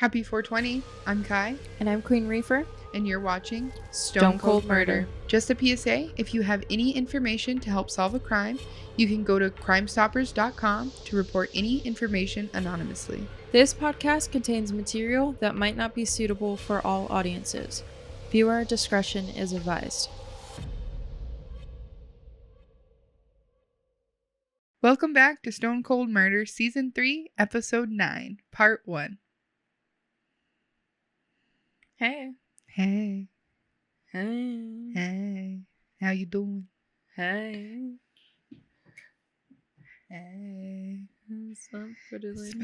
Happy 420. I'm Kai. And I'm Queen Reefer. And you're watching Stone Cold Murder. Just a PSA, if you have any information to help solve a crime, you can go to crimestoppers.com to report any information anonymously. This podcast contains material that might not be suitable for all audiences. Viewer discretion is advised. Welcome back to Stone Cold Murder, Season 3, Episode 9, Part 1. Hey. Hey. Hey. Hey. How you doing? Hey. Hey. What's up, pretty lady?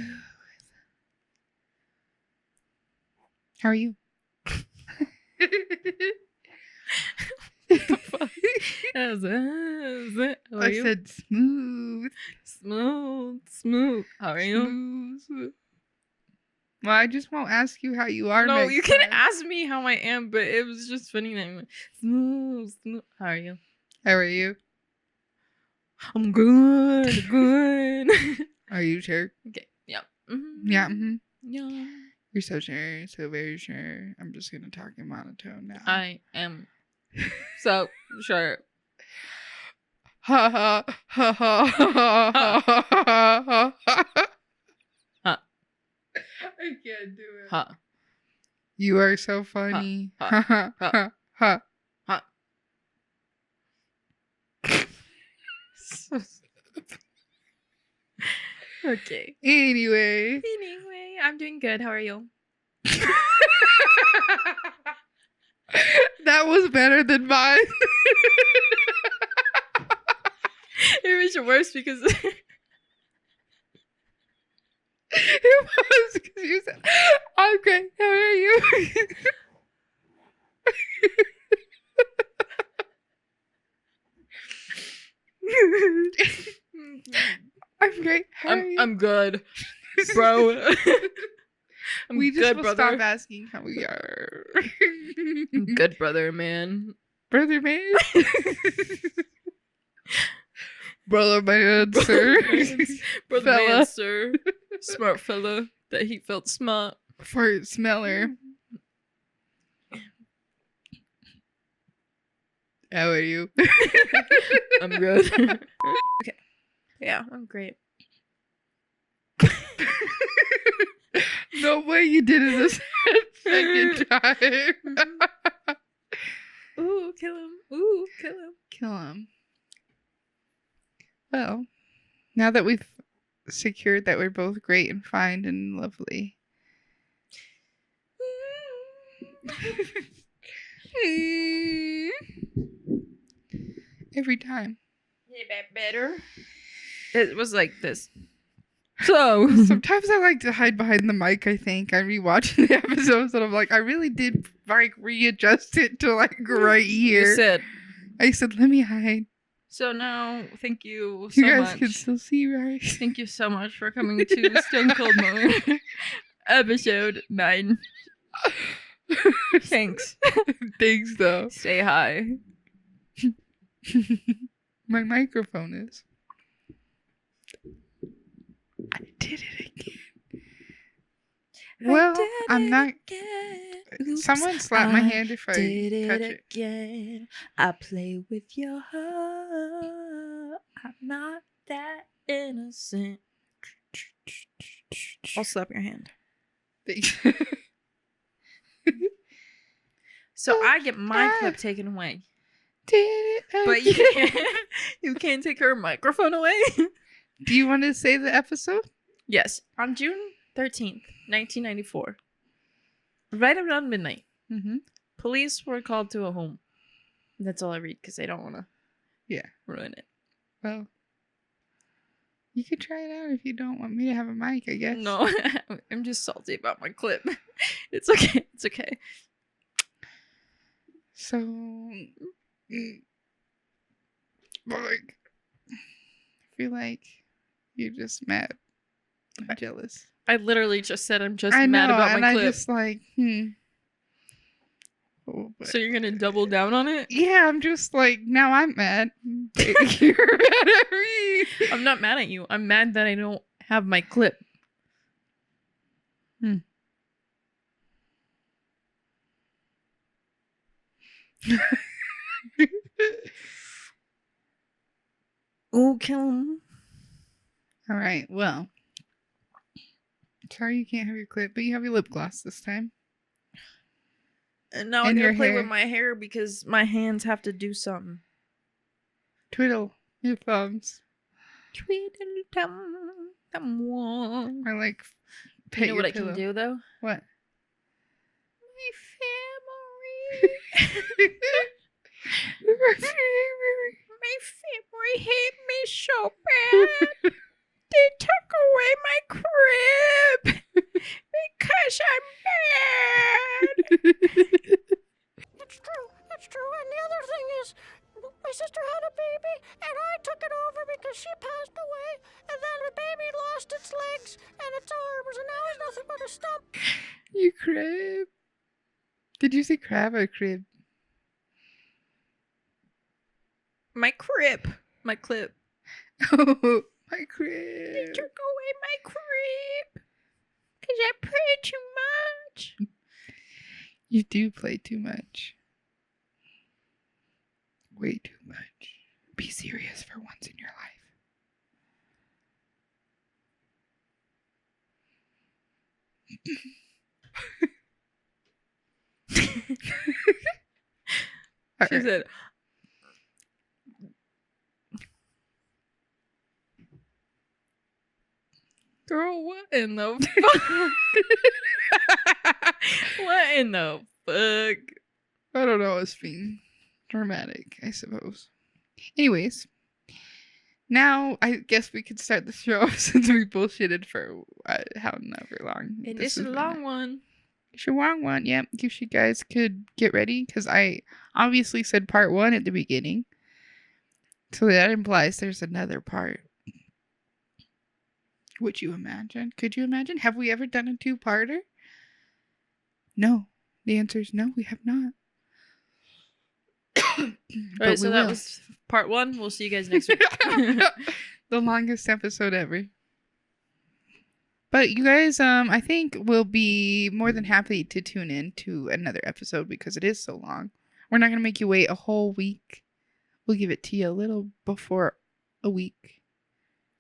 How are you? I said smooth. Smooth. How are you? Smooth. Well, I just won't ask you how you are. No, you can time. ask me how I am, but it was just funny that you went, smooth. How are you? How are you? I'm good. Are you sure? Okay. Yeah. Mm-hmm. Yeah. Mm-hmm. Yeah. You're so sure, so very sure. I'm just gonna talk in monotone now. I am so sure. Ha ha ha ha ha ha ha. I can't do it. Ha. You are so funny. Ha ha ha ha ha. Okay. Anyway, I'm doing good. How are you? That was better than mine. It was worse because it was because you said, "I'm great. How are you?" I'm great. How are you? I'm good, bro. We just good, will brother. stop asking how we are. I'm good, brother, man. Brother man. Brother man, sir. Brother Fella. man, sir. Smart fella that he felt smart. Fart smeller. How are you? I'm good. Okay. Yeah, I'm great. No way you did it a second time. Ooh, kill him. Ooh, kill him. Kill him. Well, now that we've secured that we're both great and fine and lovely. Every time. Better. It was like this. So sometimes I like to hide behind the mic. I think I'm rewatching the episodes and I'm like, I really did like readjust it to like right here. I said, let me hide. So now, thank you You so guys much. can still see, right? Thank you so much for coming to Stone Cold Murder, episode 9. Thanks. Thanks, though. Say hi. My microphone is. I did it again. Well, I'm not. Oops, someone slapped my hand if I did touch it again. I play with your heart. I'm not that innocent. I'll slap your hand. Thanks. So I get my clip taken away. Did it But you can't take her microphone away? Do you want to say the episode? Yes. On June 13th, 1994, right around midnight, police were called to a home. That's all I read because I don't want to ruin it. Well, you could try it out if you don't want me to have a mic, I guess. No, I'm just salty about my clip. It's okay. It's okay. So, like, I feel like you're just mad. I'm jealous. I literally just said I'm just mad about my clip. I just like, Oh, so you're gonna double down on it? Yeah, I'm just like, now I'm mad. You're mad at me. I'm not mad at you. I'm mad that I don't have my clip. Okay. All right. Well, sorry you can't have your clip, but you have your lip gloss this time. And now I gotta play with my hair because my hands have to do something. Twiddle your thumbs. Twiddle thumb. Or like, you know what pillow. I can do though? What? My family. My family hate me so bad. They took away my crib because I'm bad. It's true. It's true. And the other thing is, my sister had a baby, and I took it over because she passed away, and then the baby lost its legs and its arms, and now it's nothing but a stump. You crib. Did you say crab or crib? My crib. My clip. Oh, my crib. They took away my crib. Because I play too much. You do play too much. Way too much. Be serious for once in your life. She said, girl, what in the fuck? What in the fuck? I don't know. It's being dramatic, I suppose. Anyways, now I guess we could start the show since we bullshitted for however long. And this is a long one. It's a long one. Yep. If you guys could get ready, because I obviously said part 1 at the beginning. So that implies there's another part. Would you imagine? Could you imagine? Have we ever done a 2-parter? No. The answer is no, we have not. Alright, so that was part 1. We'll see you guys next week. The longest episode ever. But you guys, I think we'll be more than happy to tune in to another episode because it is so long. We're not going to make you wait a whole week. We'll give it to you a little before a week.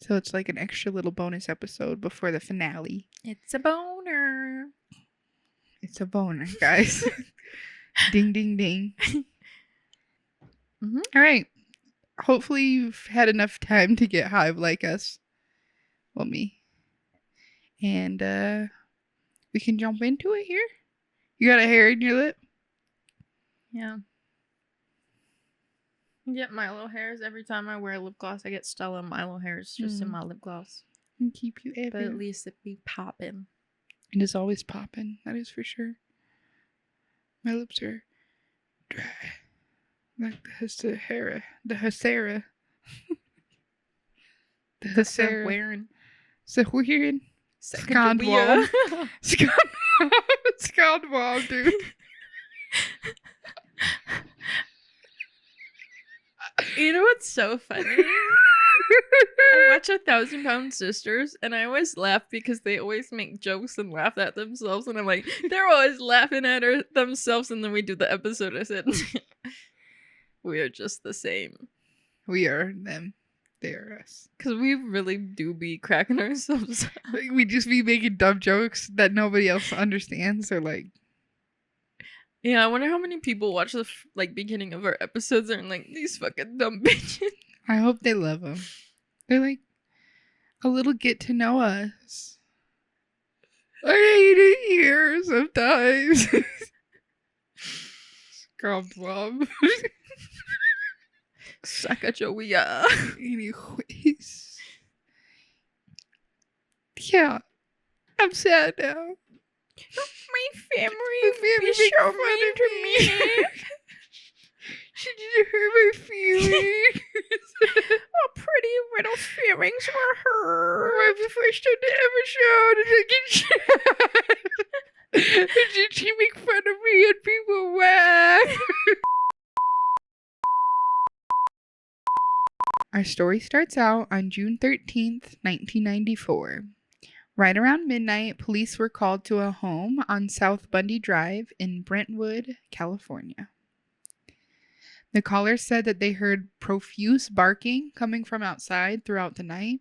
So it's like an extra little bonus episode before the finale. It's a boner. It's a boner, guys. Ding, ding, ding. Mm-hmm. All right. Hopefully you've had enough time to get hive like us. Well, me. And we can jump into it here. You got a hair in your lip? Yeah. I get Milo hairs every time I wear lip gloss. I get Stella Milo hairs just in my lip gloss. And keep you But at least it be popping. It is always popping. That is for sure. My lips are dry. Like the Sahara. The Sahara. The Sahara. Wearing. Sahara. Skandwall. Skandwall, dude. You know what's so funny? I watch 1,000 Pound Sisters, and I always laugh because they always make jokes and laugh at themselves, and I'm like, they're always laughing at themselves, and then we do the episode. I said, we are just the same. We are them. They are us. Because we really do be cracking ourselves up. We just be making dumb jokes that nobody else understands, or like... Yeah, I wonder how many people watch the beginning of our episodes and are like, these fucking dumb bitches. I hope they love them. They're like a little get to know us. I hate it here sometimes. Skandwall. Sacagawea. Anyways. Yeah. I'm sad now. My family be so funny to me. She didn't hurt my feelings. Oh, pretty little feelings were hurt. Right before I started the episode, and I get shot. And then she make fun of me and people whack. Our story starts out on June 13th, 1994. Right around midnight, police were called to a home on South Bundy Drive in Brentwood, California. The callers said that they heard profuse barking coming from outside throughout the night,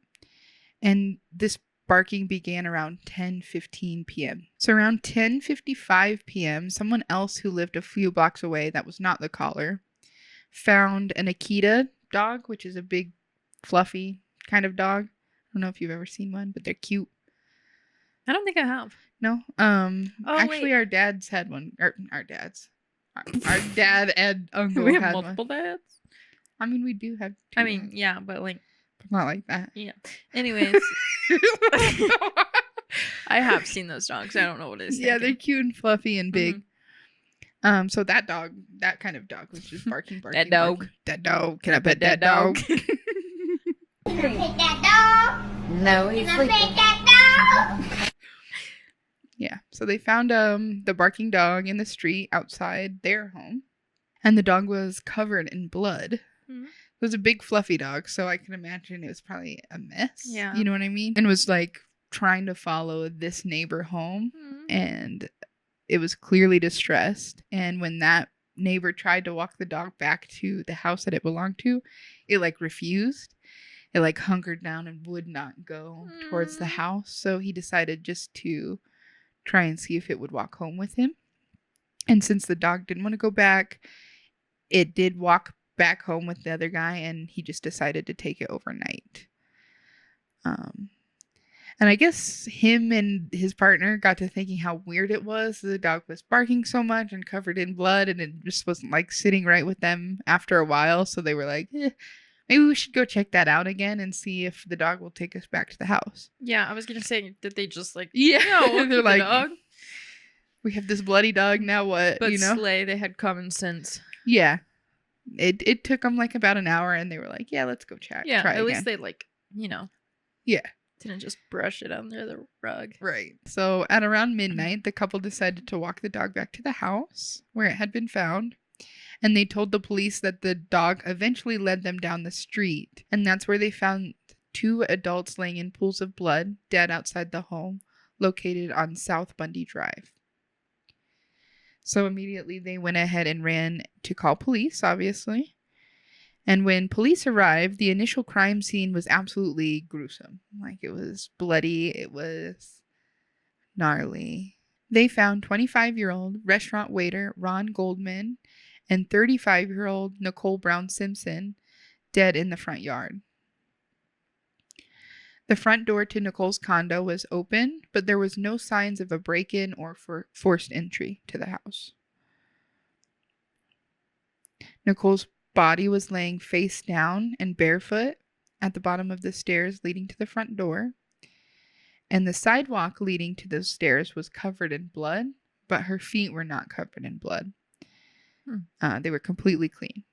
and this barking began around 10:15 p.m. So around 10:55 p.m., someone else who lived a few blocks away that was not the caller found an Akita dog, which is a big, fluffy kind of dog. I don't know if you've ever seen one, but they're cute. I don't think I have. No? Actually, our dads had one. Our dads. Our dad and uncle We have had multiple one. dads? I mean, we do have two. I mean, yeah, but like... Not like that. Yeah. Anyways. I have seen those dogs. I don't know what it is. Yeah, they're cute and fluffy and big. Mm-hmm. So that kind of dog was just barking. That dog. Barking. That dog. Can I pet that dog? Can I pet that dog? No, he's Can I pet that dog? Yeah. So they found the barking dog in the street outside their home. And the dog was covered in blood. Mm-hmm. It was a big fluffy dog, so I can imagine it was probably a mess. Yeah. You know what I mean? And was like trying to follow this neighbor home. Mm-hmm. And it was clearly distressed. And when that neighbor tried to walk the dog back to the house that it belonged to, it like refused. It like hunkered down and would not go towards the house. So he decided just to try and see if it would walk home with him. And since the dog didn't want to go back, it did walk back home with the other guy, and he just decided to take it overnight. And I guess him and his partner got to thinking how weird it was. The dog was barking so much and covered in blood, and it just wasn't like sitting right with them after a while. So they were like, maybe we should go check that out again and see if the dog will take us back to the house. Yeah, I was going to say, did they just like, they're like, dog? We have this bloody dog, now what? But Slay, they had common sense. Yeah. It took them like about an hour, and they were like, yeah, let's go check. Yeah, try at again. least they like, Yeah. didn't just brush it under the rug. Right. So at around midnight, the couple decided to walk the dog back to the house where it had been found. And they told the police that the dog eventually led them down the street. And that's where they found 2 adults laying in pools of blood, dead outside the home, located on South Bundy Drive. So immediately they went ahead and ran to call police, obviously. And when police arrived, the initial crime scene was absolutely gruesome. Like, it was bloody. It was gnarly. They found 25-year-old restaurant waiter Ron Goldman and 35-year-old Nicole Brown Simpson dead in the front yard. The front door to Nicole's condo was open, but there was no signs of a break-in or forced entry to the house. Nicole's body was laying face down and barefoot at the bottom of the stairs leading to the front door. And the sidewalk leading to those stairs was covered in blood, but her feet were not covered in blood. They were completely clean.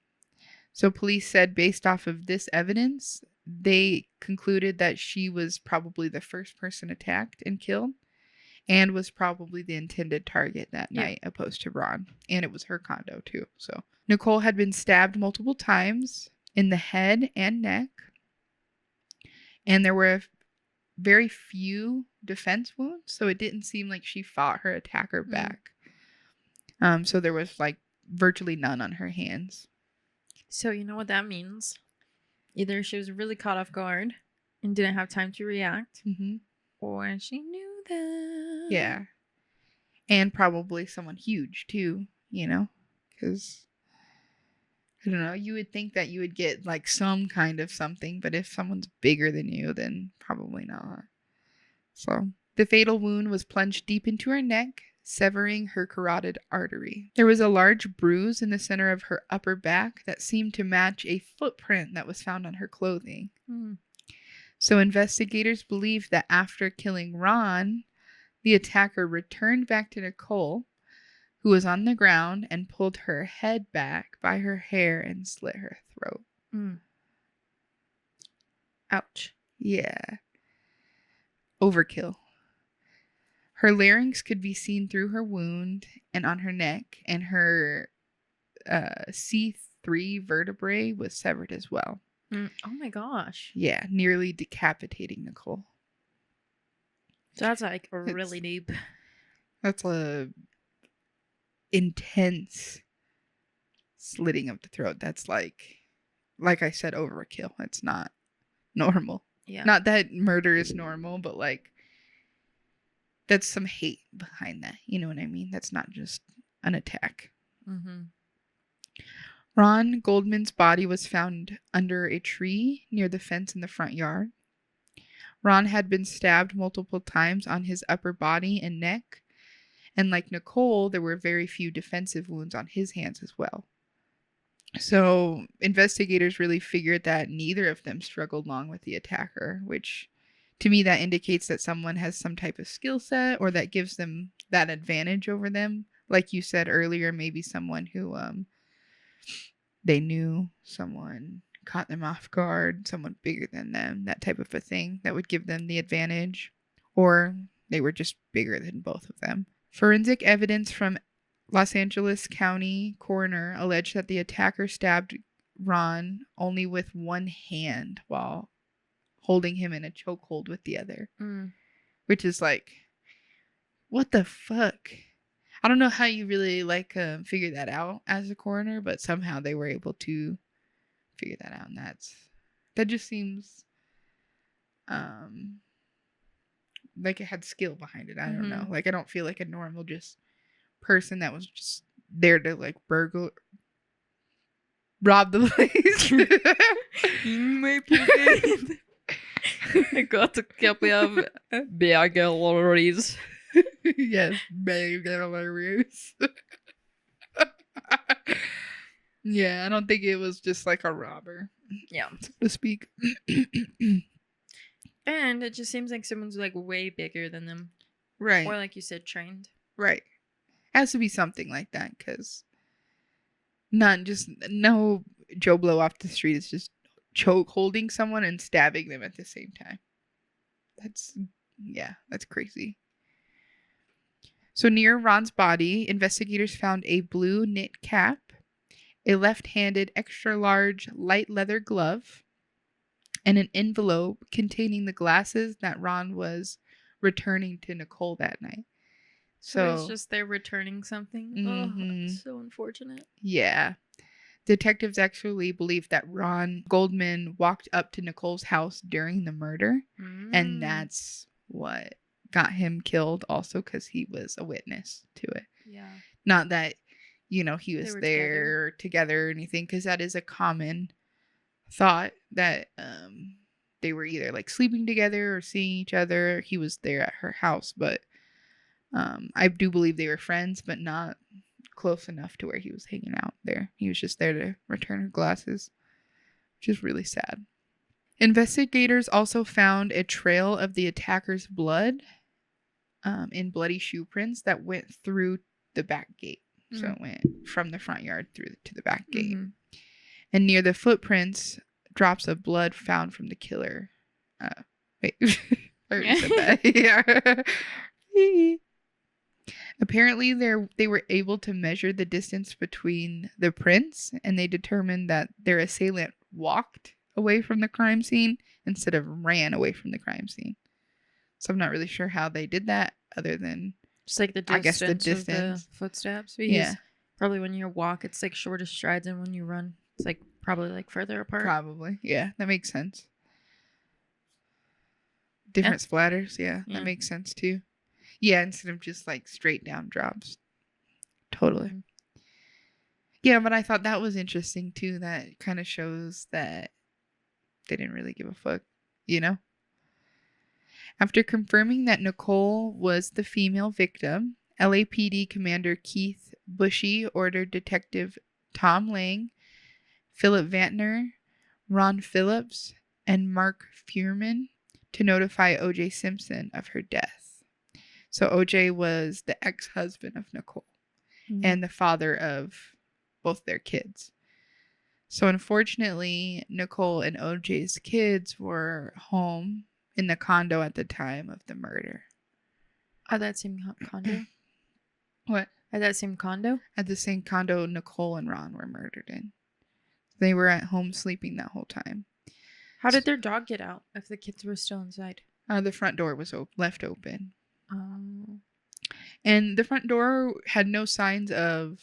So police said, based off of this evidence, they concluded that she was probably the first person attacked and killed, and was probably the intended target that night, opposed to Ron. And it was her condo too. So Nicole had been stabbed multiple times in the head and neck, and there were very few defense wounds, so it didn't seem like she fought her attacker back. So there was like virtually none on her hands. So you know what that means? Either she was really caught off guard and didn't have time to react, or she knew that. Yeah. And probably someone huge too, because I don't know, you would think that you would get like some kind of something, but if someone's bigger than you, then probably not. So the fatal wound was plunged deep into her neck, severing her carotid artery. There was a large bruise in the center of her upper back that seemed to match a footprint that was found on her clothing. So investigators believe that after killing Ron, the attacker returned back to Nicole, who was on the ground, and pulled her head back by her hair and slit her throat. Ouch. Yeah. Overkill. Her larynx could be seen through her wound and on her neck, and her C3 vertebrae was severed as well. Oh my gosh. Yeah, nearly decapitating Nicole. So that's like really deep. That's a intense slitting of the throat. That's like I said, overkill. It's not normal. Yeah. Not that murder is normal, but like that's some hate behind that. You know what I mean? That's not just an attack. Mm-hmm. Ron Goldman's body was found under a tree near the fence in the front yard. Ron had been stabbed multiple times on his upper body and neck. And like Nicole, there were very few defensive wounds on his hands as well. So investigators really figured that neither of them struggled long with the attacker, which to me that indicates that someone has some type of skill set or that gives them that advantage over them. Like you said earlier, maybe someone who they knew, someone caught them off guard, someone bigger than them, that type of a thing that would give them the advantage. Or they were just bigger than both of them. Forensic evidence from Los Angeles County coroner alleged that the attacker stabbed Ron only with one hand while holding him in a chokehold with the other. Which is like, what the fuck? I don't know how you really like figure that out as a coroner, but somehow they were able to figure that out, and that just seems like it had skill behind it. I don't know. Like I don't feel like a normal just person that was just there to like rob the place. I got a copy of Bagalories. Yes, Bagalories. Yeah, I don't think it was just like a robber. Yeah, so to speak. And it just seems like someone's like way bigger than them. Right. Or like you said, trained. Right. Has to be something like that, because no Joe Blow off the street is just choke holding someone and stabbing them at the same time. That's crazy. So near Ron's body, investigators found a blue knit cap, a left-handed extra large light leather glove, and an envelope containing the glasses that Ron was returning to Nicole that night. So it's just they're returning something. Mm-hmm. Oh, so unfortunate. Yeah. Detectives actually believe that Ron Goldman walked up to Nicole's house during the murder, and that's what got him killed also, because he was a witness to it. Yeah. Not that, he was there together or anything, because that is a common thought that they were either like sleeping together or seeing each other. He was there at her house, but I do believe they were friends, but not close enough to where he was hanging out there. He was just there to return her glasses, which is really sad. Investigators also found a trail of the attacker's blood in bloody shoe prints that went through the back gate. So it went from the front yard through to the back gate. And near the footprints, drops of blood found from the killer. Wait, I already said that. Yeah. Apparently, they were able to measure the distance between the prints, and they determined that their assailant walked away from the crime scene instead of ran away from the crime scene. So I'm not really sure how they did that, other than just like the distance, I guess the distance of the footsteps. Yeah. Probably when you walk, it's like shorter strides, and when you run, it's like probably like further apart. Probably. Yeah, that makes sense. Different splatters. Yeah, that makes sense too. Yeah, instead of just like straight down drops. Totally. Yeah, but I thought that was interesting too. That kind of shows that they didn't really give a fuck, After confirming that Nicole was the female victim, LAPD Commander Keith Bushy ordered Detective Tom Lang, Philip Vantner, Ron Phillips, and Mark Fuhrman to notify OJ Simpson of her death. So OJ was the ex-husband of Nicole and the father of both their kids. So unfortunately, Nicole and OJ's kids were home in the condo at the time of the murder. At that same condo? What? At that same condo? At the same condo Nicole and Ron were murdered in. They were at home sleeping that whole time. How did their dog get out if the kids were still inside? The front door was left open. And the front door had no signs of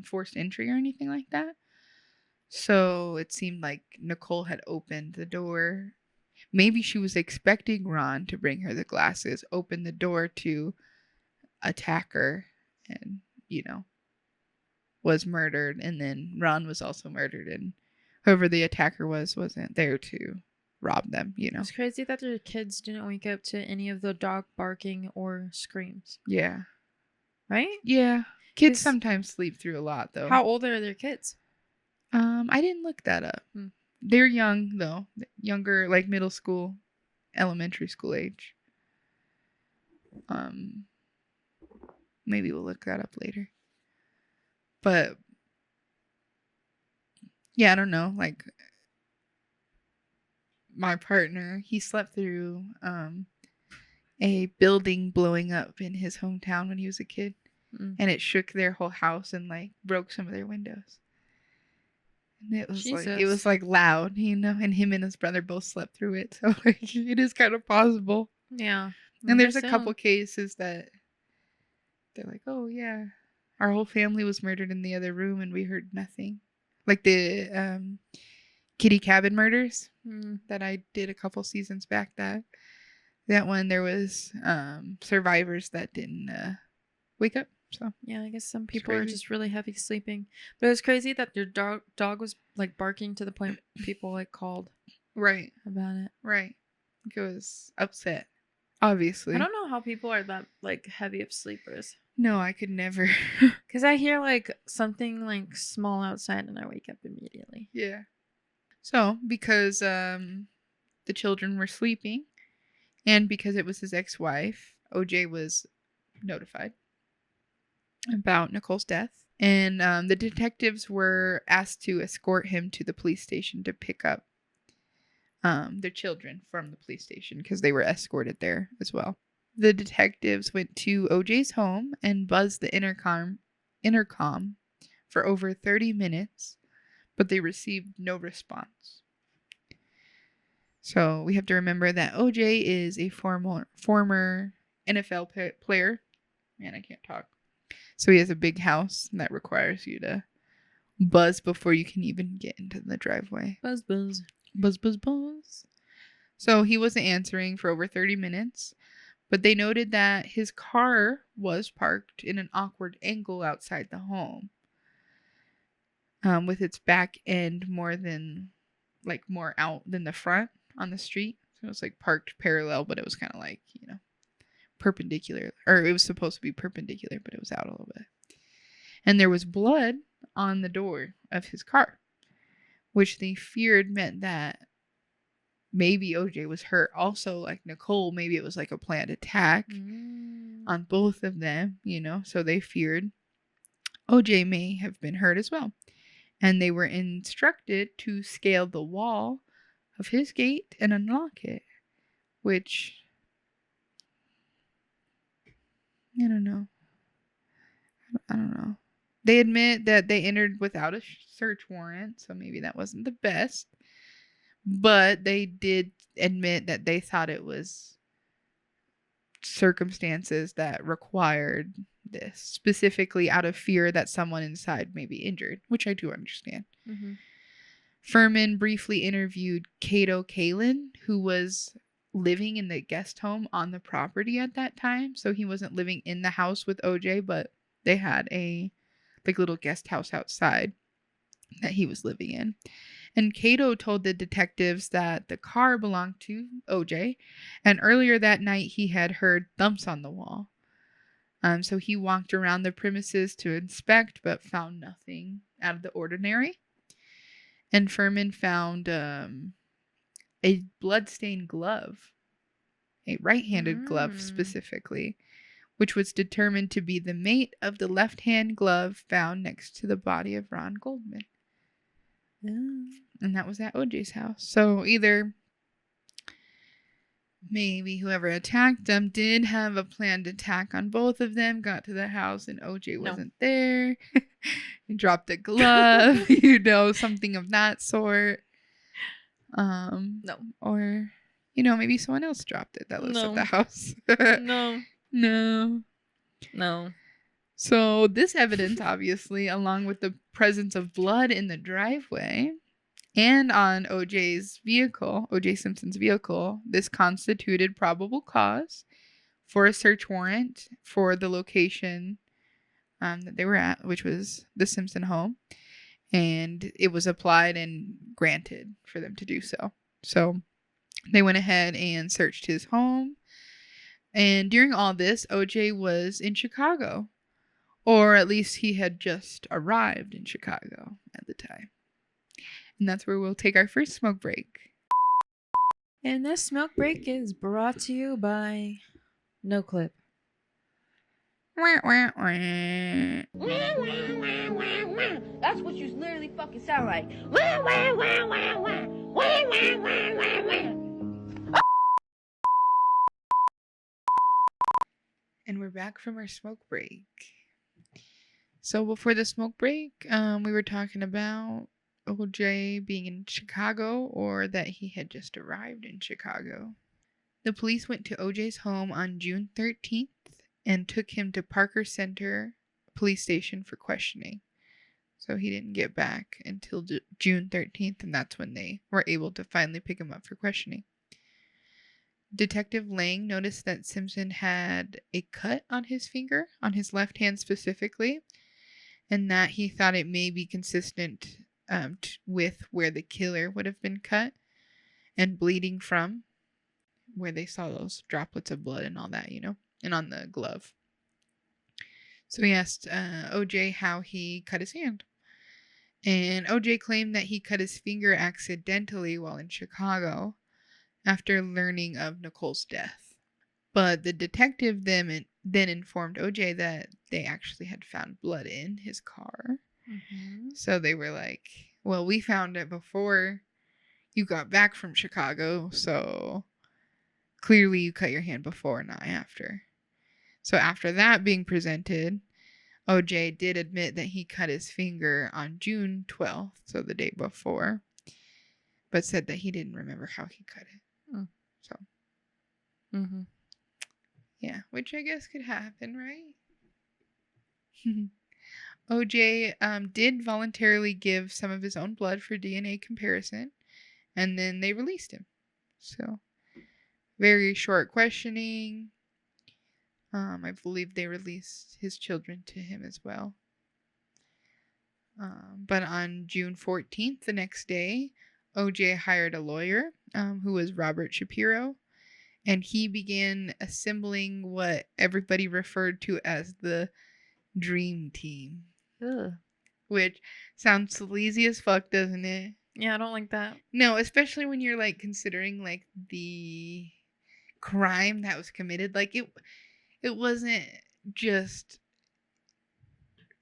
forced entry or anything like that. So it seemed like Nicole had opened the door. Maybe she was expecting Ron to bring her the glasses, open the door to attack her, and, was murdered. And then Ron was also murdered, and whoever the attacker wasn't there to rob them, It's crazy that their kids didn't wake up to any of the dog barking or screams. Yeah. Right? Yeah. Kids sometimes sleep through a lot, though. How old are their kids? I didn't look that up. They're young, though. Younger, like middle school, elementary school age. Maybe we'll look that up later. But yeah, I don't know. Like, my partner, he slept through a building blowing up in his hometown when he was a kid. And it shook their whole house and like broke some of their windows. And it was like loud, and him and his brother both slept through it. So like, it is kind of possible. Yeah. And there's a couple cases that they're like, oh yeah, our whole family was murdered in the other room and we heard nothing. Like the Kitty Cabin murders that I did a couple seasons back. That one, there was survivors that didn't wake up. So yeah, I guess some people are just really heavy sleeping. But it was crazy that their dog was like barking to the point people like called right about it. Right. It was upset. Obviously. I don't know how people are that like heavy of sleepers. No, I could never. Because I hear like something like small outside and I wake up immediately. Yeah. So because the children were sleeping and because it was his ex-wife, OJ was notified about Nicole's death. And the detectives were asked to escort him to the police station to pick up their children from the police station because they were escorted there as well. The detectives went to OJ's home and buzzed the intercom for over 30 minutes, but they received no response. So we have to remember that OJ is a former NFL player. Man, I can't talk. So he has a big house that requires you to buzz before you can even get into the driveway. Buzz, buzz. Buzz, buzz, buzz. So he wasn't answering for over 30 minutes, but they noted that his car was parked in an awkward angle outside the home, with its back end more out than the front on the street. So it was like parked parallel, but it was kind of like, perpendicular, or it was supposed to be perpendicular, but it was out a little bit. And there was blood on the door of his car, which they feared meant that maybe OJ was hurt. Also, like Nicole, maybe it was like a planned attack on both of them, so they feared OJ may have been hurt as well. And they were instructed to scale the wall of his gate and unlock it, which, I don't know. They admit that they entered without a search warrant, so maybe that wasn't the best. But they did admit that they thought it was circumstances that required this, specifically out of fear that someone inside may be injured, which I do understand. Furman briefly interviewed Cato Kalin, who was living in the guest home on the property at that time. So he wasn't living in the house with OJ, but they had a little guest house outside that he was living in. And Cato told the detectives that the car belonged to OJ, and earlier that night he had heard thumps on the wall. So he walked around the premises to inspect, but found nothing out of the ordinary. And Furman found a bloodstained glove, a right-handed glove specifically, which was determined to be the mate of the left-hand glove found next to the body of Ron Goldman. And that was at OJ's house. So either maybe whoever attacked them did have a planned attack on both of them, got to the house and OJ wasn't there. He dropped a glove, something of that sort. No. Or, maybe someone else dropped it that lives at the house. No. No. So this evidence, obviously, along with the presence of blood in the driveway and on OJ Simpson's vehicle, this constituted probable cause for a search warrant for the location that they were at, which was the Simpson home. And it was applied and granted for them to do so. So they went ahead and searched his home. And during all this, OJ was in Chicago. Or at least he had just arrived in Chicago at the time. And that's where we'll take our first smoke break. And this smoke break is brought to you by No Clip. That's what you literally fucking sound like. And we're back from our smoke break. So before the smoke break, we were talking about OJ being in Chicago, or that he had just arrived in Chicago. The police went to OJ's home on June 13th and took him to Parker Center Police Station for questioning. So he didn't get back until June 13th, and that's when they were able to finally pick him up for questioning. Detective Lang noticed that Simpson had a cut on his finger, on his left hand specifically, and that he thought it may be consistent with where the killer would have been cut and bleeding from, where they saw those droplets of blood and all that, and on the glove. So he asked OJ how he cut his hand. And OJ claimed that he cut his finger accidentally while in Chicago after learning of Nicole's death. But the detective then informed OJ that they actually had found blood in his car. Mm-hmm. So they were like, well, we found it before you got back from Chicago, so clearly you cut your hand before, not after. So after that being presented, OJ did admit that he cut his finger on June 12th, so the day before, but said that he didn't remember how he cut it. So, yeah, which I guess could happen, right? OJ did voluntarily give some of his own blood for DNA comparison, and then they released him. So, very short questioning. I believe they released his children to him as well. But on June 14th, the next day, OJ hired a lawyer who was Robert Shapiro, and he began assembling what everybody referred to as the dream team. Ugh. Which sounds sleazy as fuck, doesn't it? Yeah, I don't like that. No, especially when you're like considering like the crime that was committed. Like it wasn't just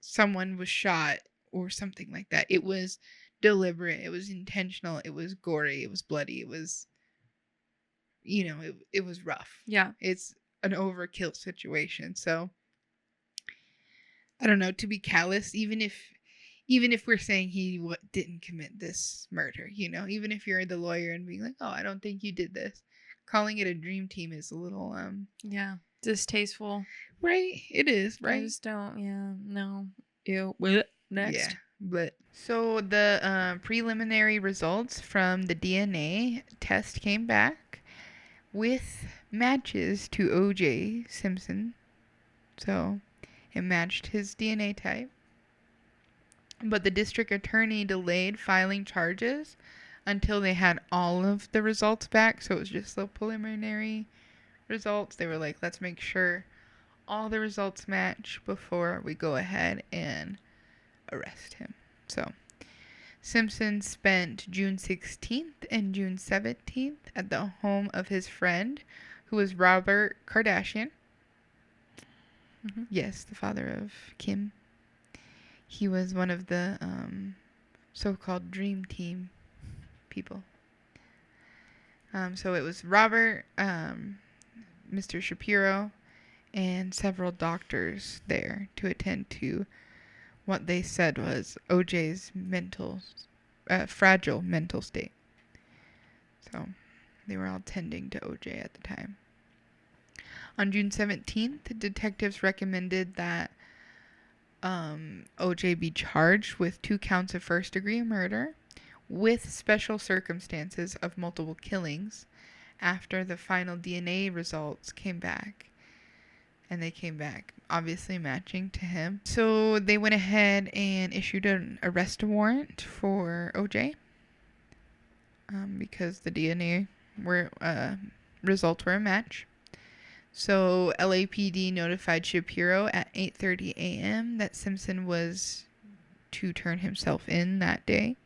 someone was shot or something like that. It was deliberate. It was intentional. It was gory. It was bloody. It was, it was rough. Yeah. It's an overkill situation. So I don't know, to be callous, even if we're saying he didn't commit this murder, even if you're the lawyer and being like, oh, I don't think you did this, calling it a dream team is a little distasteful. Right? It is, right? I just don't, no. Ew. Next. Yeah, but so the preliminary results from the DNA test came back with matches to OJ Simpson. So it matched his DNA type. But the district attorney delayed filing charges until they had all of the results back. So it was just the preliminary results. They were like, let's make sure all the results match before we go ahead and arrest him. So Simpson spent June 16th and June 17th at the home of his friend, who was Robert Kardashian. Mm-hmm. Yes, the father of Kim. He was one of the so-called dream team people. So it was Robert, Mr. Shapiro, and several doctors there to attend to what they said was OJ's fragile mental state. So they were all tending to OJ at the time. On June 17th, detectives recommended that OJ be charged with 2 counts of first-degree murder with special circumstances of multiple killings after the final DNA results came back. And they came back obviously matching to him. So they went ahead and issued an arrest warrant for OJ because the DNA results were a match. So LAPD notified Shapiro at 8:30 a.m. that Simpson was to turn himself in that day.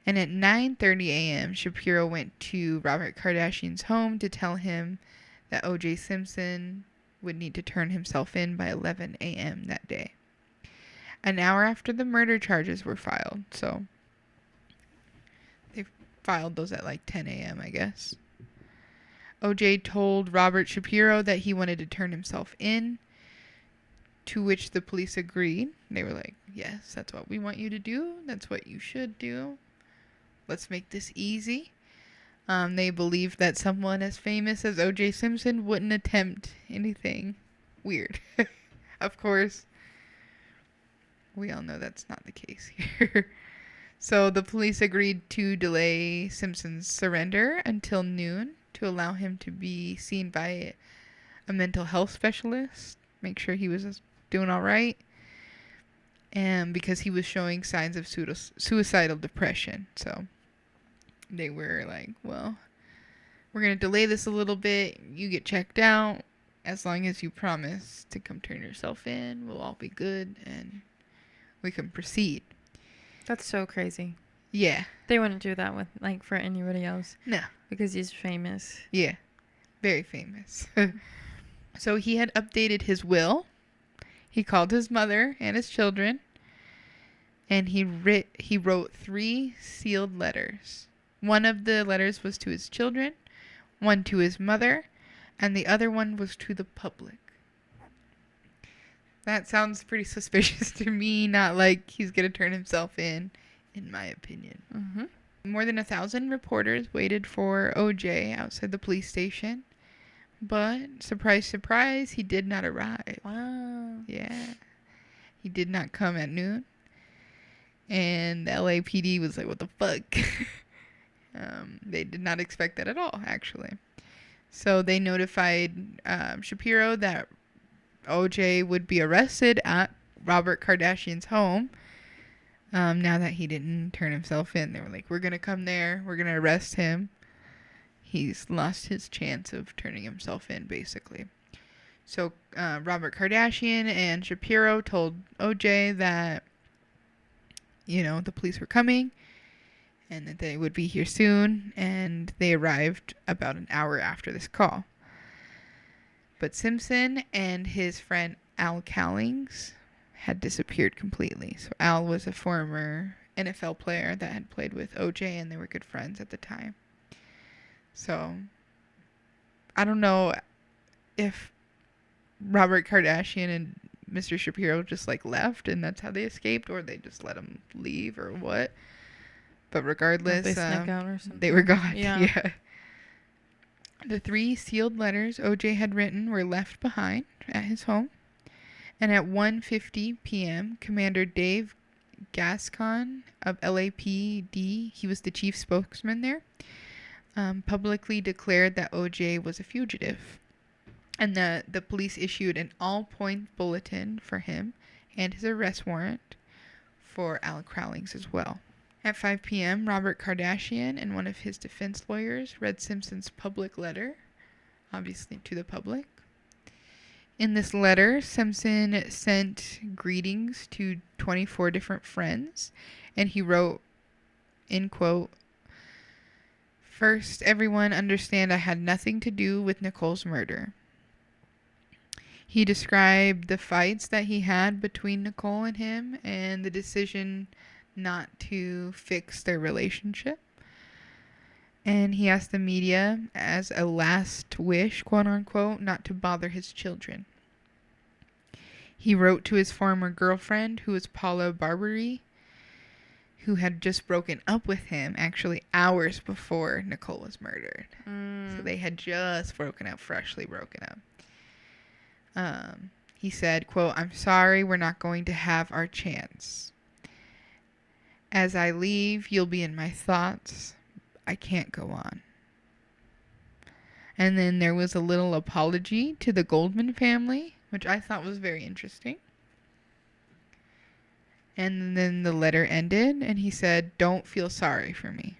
And at 9:30 a.m., Shapiro went to Robert Kardashian's home to tell him that OJ Simpson would need to turn himself in by 11 a.m. that day. An hour after the murder charges were filed. So they filed those at like 10 a.m., I guess. OJ told Robert Shapiro that he wanted to turn himself in, to which the police agreed. They were like, yes, that's what we want you to do. That's what you should do. Let's make this easy. They believed that someone as famous as OJ Simpson wouldn't attempt anything weird. Of course, we all know that's not the case here. So the police agreed to delay Simpson's surrender until noon to allow him to be seen by a mental health specialist, make sure he was doing all right, and because he was showing signs of suicidal depression. So they were like, well, we're going to delay this a little bit. You get checked out. As long as you promise to come turn yourself in, we'll all be good and we can proceed. That's so crazy. Yeah. They wouldn't do that with, like, for anybody else. No. Because he's famous. Yeah. Very famous. So he had updated his will. He called his mother and his children. And he wrote 3 sealed letters. One of the letters was to his children, one to his mother, and the other one was to the public. That sounds pretty suspicious to me, not like he's going to turn himself in my opinion. Mm-hmm. More than 1,000 reporters waited for OJ outside the police station, but surprise, surprise, he did not arrive. Wow. Yeah. He did not come at noon. And the LAPD was like, what the fuck? They did not expect that at all, actually. So they notified Shapiro that OJ would be arrested at Robert Kardashian's home. Now that he didn't turn himself in, they were like, we're going to come there. We're going to arrest him. He's lost his chance of turning himself in, basically. So Robert Kardashian and Shapiro told OJ that, the police were coming and that they would be here soon, and they arrived about an hour after this call. But Simpson and his friend Al Cowlings had disappeared completely. So Al was a former NFL player that had played with OJ, and they were good friends at the time. So I don't know if Robert Kardashian and Mr. Shapiro just left and that's how they escaped, or they just let him leave, or what. But regardless, they snuck out or something. They were gone. Yeah. The 3 sealed letters OJ had written were left behind at his home. And at 1:50 p.m., Commander Dave Gascon of LAPD, he was the chief spokesman there, publicly declared that OJ was a fugitive. And the police issued an all-point bulletin for him and his arrest warrant for Al Cowlings as well. At 5 p.m., Robert Kardashian and one of his defense lawyers read Simpson's public letter, obviously to the public. In this letter, Simpson sent greetings to 24 different friends, and he wrote, in quote, "First, everyone understand I had nothing to do with Nicole's murder." He described the fights that he had between Nicole and him and the decision not to fix their relationship. And he asked the media, as a last wish, quote unquote, not to bother his children. He wrote to his former girlfriend, who was Paula Barbary, who had just broken up with him actually hours before Nicole was murdered. So they had just freshly broken up. He said, quote, "I'm sorry, we're not going to have our chance. As I leave, you'll be in my thoughts. I can't go on." And then there was a little apology to the Goldman family, which I thought was very interesting. And then the letter ended, and he said, "Don't feel sorry for me.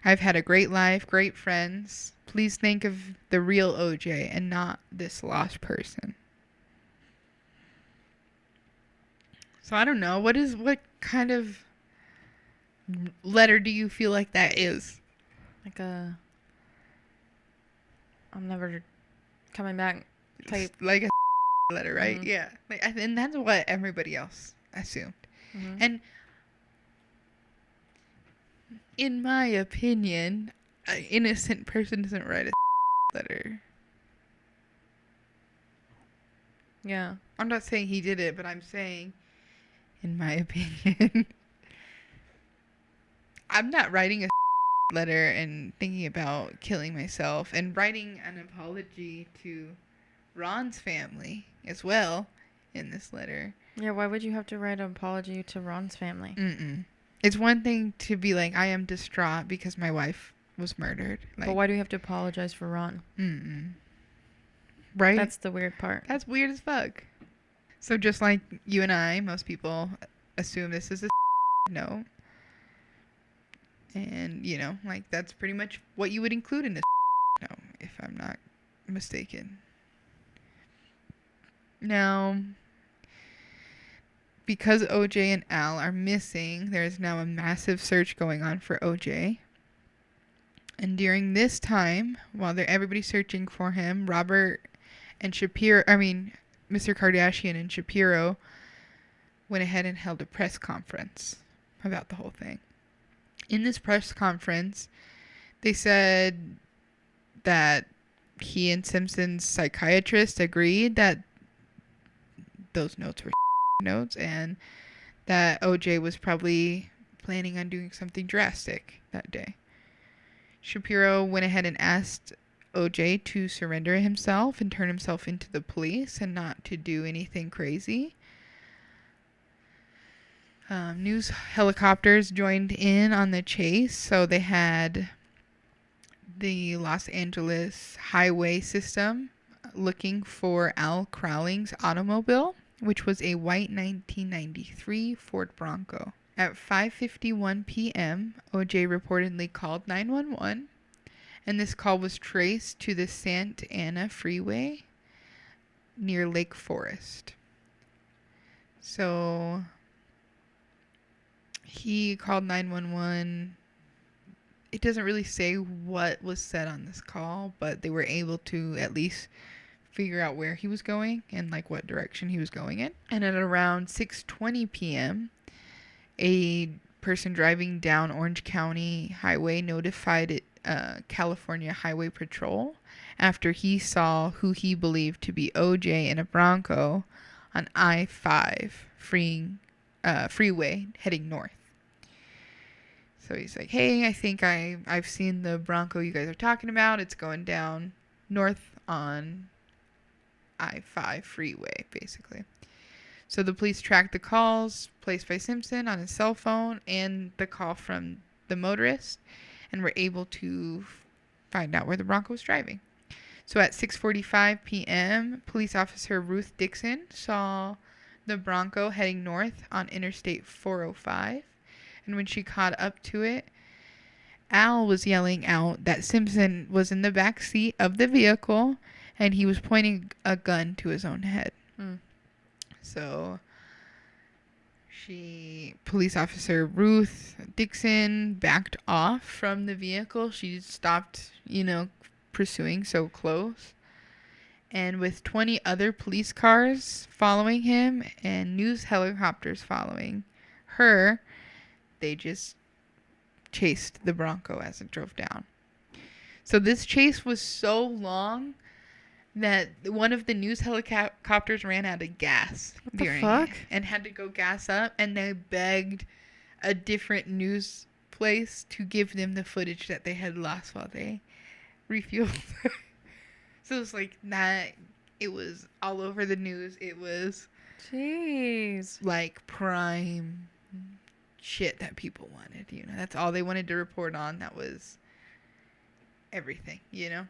I've had a great life, great friends. Please think of the real OJ and not this lost person." So I don't know. What kind of letter do you feel like that is? Like I'm never coming back type. Like a letter, right? Mm-hmm. Yeah. And that's what everybody else assumed. Mm-hmm. And in my opinion, an innocent person doesn't write a letter. Yeah. I'm not saying he did it, but I'm saying, in my opinion, I'm not writing a letter and thinking about killing myself, and writing an apology to Ron's family as well in this letter. Yeah, why would you have to write an apology to Ron's family? It's one thing to be like, I am distraught because my wife was murdered. Like, but why do you have to apologize for Ron? Right? That's the weird part. That's weird as fuck. So just like you and I, most people assume this is a note. And, you know, like, that's pretty much what you would include in this note, if I'm not mistaken. Now, because OJ and Al are missing, there is now a massive search going on for OJ. And during this time, while everybody's searching for him, Mr. Kardashian and Shapiro went ahead and held a press conference about the whole thing. In this press conference, they said that he and Simpson's psychiatrist agreed that those notes were notes, and that OJ was probably planning on doing something drastic that day. Shapiro went ahead and asked OJ to surrender himself and turn himself into the police and not to do anything crazy. News helicopters joined in on the chase, so they had the Los Angeles highway system looking for Al Crowling's automobile, which was a white 1993 Ford Bronco. At 5:51 p.m., OJ reportedly called 911, and this call was traced to the Santa Ana Freeway near Lake Forest. So he called 911. It doesn't really say what was said on this call, but they were able to at least figure out where he was going and like what direction he was going in. And at around 6:20 p.m., a person driving down Orange County Highway notified California Highway Patrol after he saw who he believed to be OJ in a Bronco on I-5 freeway heading north. So he's like, "Hey, I think I've seen the Bronco you guys are talking about. It's going down north on I-5 freeway," basically. So the police tracked the calls placed by Simpson on his cell phone and the call from the motorist, and were able to find out where the Bronco was driving. So at 6:45 p.m., police officer Ruth Dixon saw the Bronco heading north on Interstate 405. And when she caught up to it, Al was yelling out that Simpson was in the back seat of the vehicle and he was pointing a gun to his own head. So police officer Ruth Dixon backed off from the vehicle. She stopped, pursuing so close. And with 20 other police cars following him and news helicopters following her, they just chased the Bronco as it drove down. So this chase was so long that one of the news helicopters ran out of gas during it and had to go gas up, and they begged a different news place to give them the footage that they had lost while they refueled. So it's like that. It was all over the news. It was, jeez, like prime shit that people wanted. You know, that's all they wanted to report on. That was everything. You know,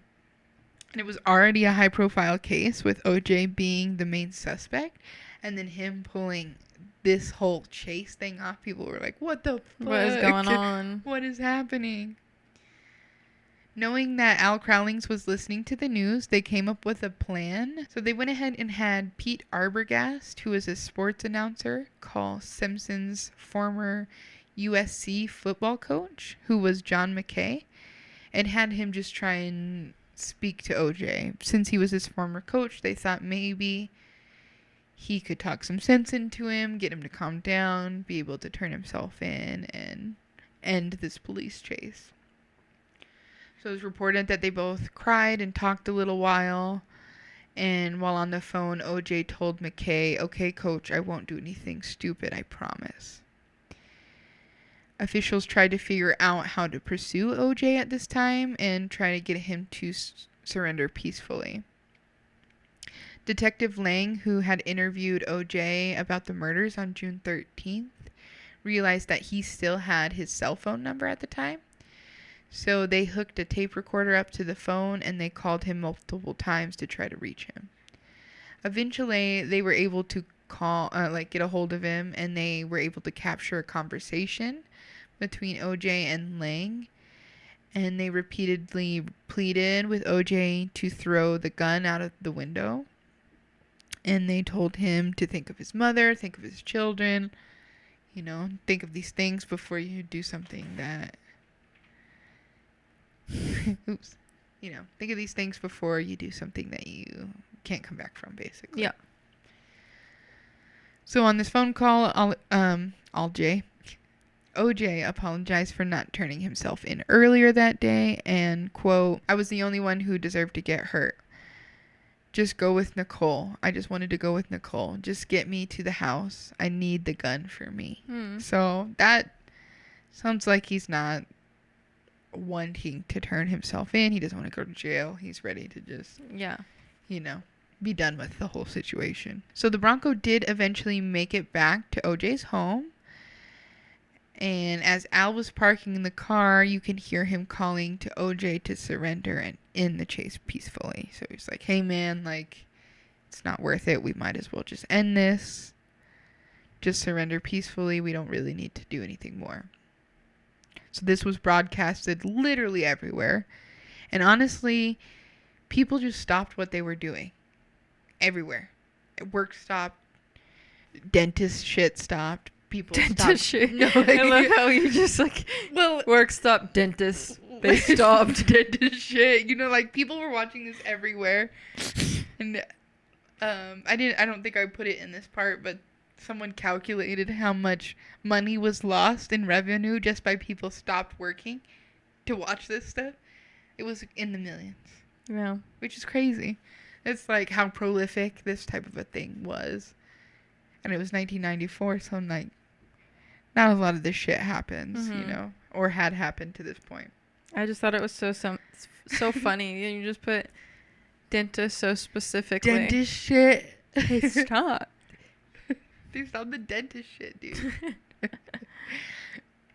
and it was already a high-profile case with OJ being the main suspect, and then him pulling this whole chase thing off. People were like, "What the fuck? What is going on? What is happening?" Knowing that Al Crowlings was listening to the news, they came up with a plan. So they went ahead and had Pete Arbogast, who was a sports announcer, call Simpson's former USC football coach, who was John McKay, and had him just try and speak to OJ. Since he was his former coach, they thought maybe he could talk some sense into him, get him to calm down, be able to turn himself in, and end this police chase. So it was reported that they both cried and talked a little while. And while on the phone, OJ told McKay, "Okay, coach, I won't do anything stupid, I promise." Officials tried to figure out how to pursue OJ at this time and try to get him to surrender peacefully. Detective Lang, who had interviewed OJ about the murders on June 13th, realized that he still had his cell phone number at the time. So they hooked a tape recorder up to the phone and they called him multiple times to try to reach him. Eventually, they were able to get a hold of him, and they were able to capture a conversation between OJ and Lang. And they repeatedly pleaded with OJ to throw the gun out of the window. And they told him to think of his mother, think of his children, you know, think of these things before you do something that... Oops. You know, think of these things before you do something that you can't come back from, basically. Yeah. So on this phone call, OJ apologized for not turning himself in earlier that day and, quote, "I was the only one who deserved to get hurt. Just go with Nicole. I just wanted to go with Nicole. Just get me to the house. I need the gun for me." So that sounds like he's not wanting to turn himself in. He doesn't want to go to jail. He's ready to just, you know, be done with the whole situation. So the Bronco did eventually make it back to OJ's home. And as Al was parking in the car, you can hear him calling to OJ to surrender and end the chase peacefully. So he's like, "Hey man, like, it's not worth it. We might as well just end this. Just surrender peacefully. We don't really need to do anything more." So this was broadcasted literally everywhere. And honestly, people just stopped what they were doing. Everywhere. Work stopped. Dentist shit stopped. People dentist stopped. Shit. No, I love how you just like, well, work stopped, dentist. They stopped. Dentist shit. You know, like, people were watching this everywhere. And I don't think I put it in this part, but someone calculated how much money was lost in revenue just by people stopped working to watch this stuff. It was in the millions. Yeah. Which is crazy. It's like how prolific this type of a thing was. And it was 1994, so like not a lot of this shit happens, you know, or had happened to this point. I just thought it was so funny. You just put dentist so specifically. Dentist shit. They stopped. They stopped the dentist shit, dude.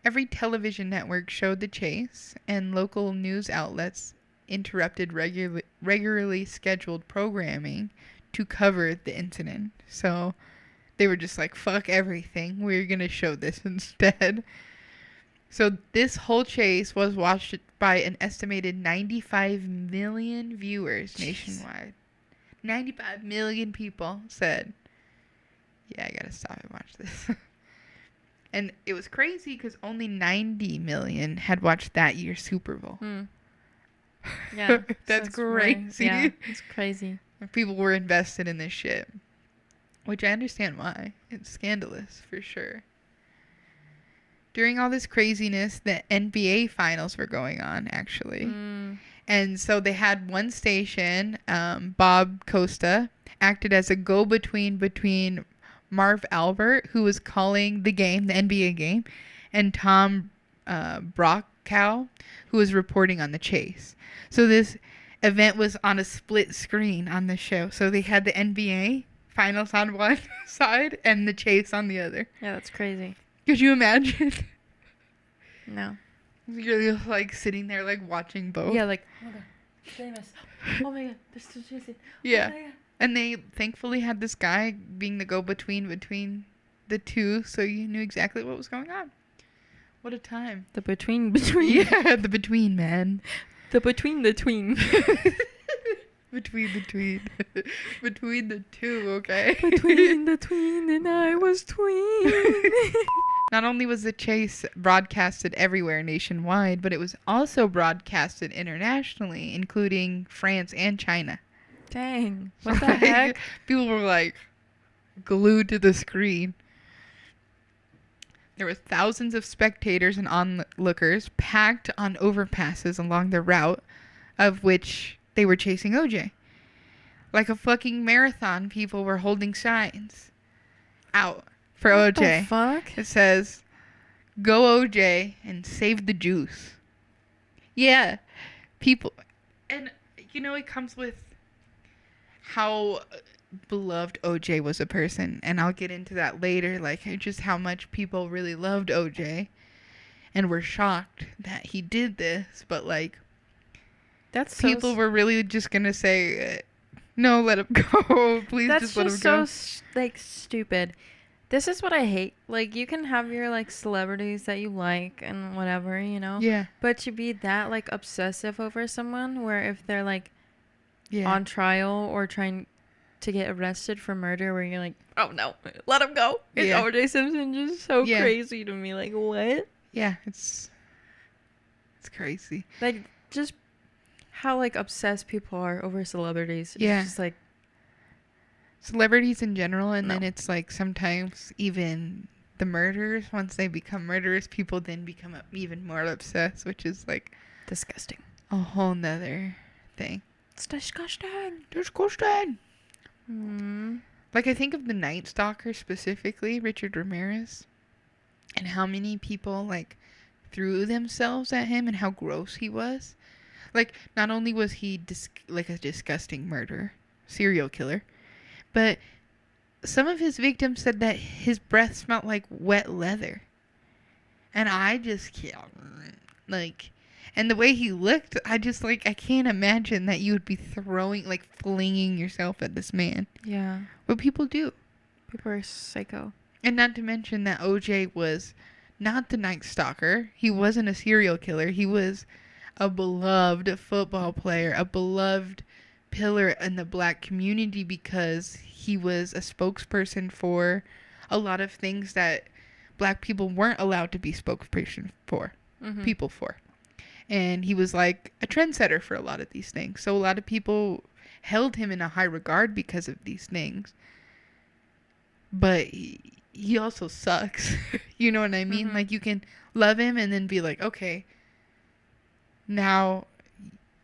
Every television network showed the chase, and local news outlets interrupted regularly scheduled programming to cover the incident. So they were just like, fuck everything. We're going to show this instead. So this whole chase was watched by an estimated 95 million viewers nationwide. 95 million people said, "Yeah, I gotta stop and watch this." And it was crazy because only 90 million had watched that year's Super Bowl. Yeah. That's crazy. Yeah, it's crazy. People were invested in this shit. Which I understand why. It's scandalous, for sure. During all this craziness, the NBA finals were going on, actually. And so they had one station, Bob Costa, acted as a go-between between Marv Albert, who was calling the game, the NBA game, and Tom Brokaw, who was reporting on the chase. So this event was on a split screen on the show. So they had the NBA finals on one side and the chase on the other. Yeah, that's crazy. Could you imagine? No. You're just like sitting there like watching both. Yeah, like, oh my god, famous. Oh my god, they're still chasing. Yeah. Oh my god. And they thankfully had this guy being the go-between between the two, so you knew exactly what was going on. What a time. The between. Yeah, the between, man. The between the tween. Between the tween. Between the two, okay? Between the tween and I was tween. Not only was the chase broadcasted everywhere nationwide, but it was also broadcasted internationally, including France and China. Dang. What the heck? People were like glued to the screen. There were thousands of spectators and onlookers packed on overpasses along the route of which they were chasing OJ. Like a fucking marathon, people were holding signs out for what OJ. The fuck? It says, "Go OJ and save the juice." Yeah, people, and you know, it comes with how beloved OJ was a person, and I'll get into that later, like just how much people really loved OJ and were shocked that he did this, but like that's people were really just gonna say no, let him go. Please that's just let him go. so like stupid. This is what I hate. Like, you can have your like celebrities that you like and whatever, you know, Yeah, but to be that like obsessive over someone, where if they're like yeah, on trial or trying to get arrested for murder, where you're like, oh no, let him go. It's Yeah. OJ Simpson. Just so Yeah. crazy to me. Like, what? yeah, it's crazy. Like, just how like obsessed people are over celebrities. It's Yeah. just like, Celebrities in general, and No. then it's like sometimes even the murderers, once they become murderers, people then become even more obsessed, which is like disgusting. a whole nother thing. It's disgusting. Disgusting. Mm. Like, I think of the Night Stalker specifically, Richard Ramirez, and how many people like threw themselves at him and how gross he was. Like, not only was he like a disgusting murderer, serial killer, but some of his victims said that his breath smelled like wet leather. And I just can't, like, and the way he looked, I just, like, I can't imagine that you would be flinging yourself at this man. Yeah. What people do. People are psycho. And not to mention that OJ was not the Night Stalker. He wasn't a serial killer. He was a beloved football player, a beloved pillar in the black community, because he was a spokesperson for a lot of things that black people weren't allowed to be spokesperson for, people for. And he was like a trendsetter for a lot of these things. So a lot of people held him in a high regard because of these things. But he also sucks. You know what I mean? Like, you can love him and then be like, okay, now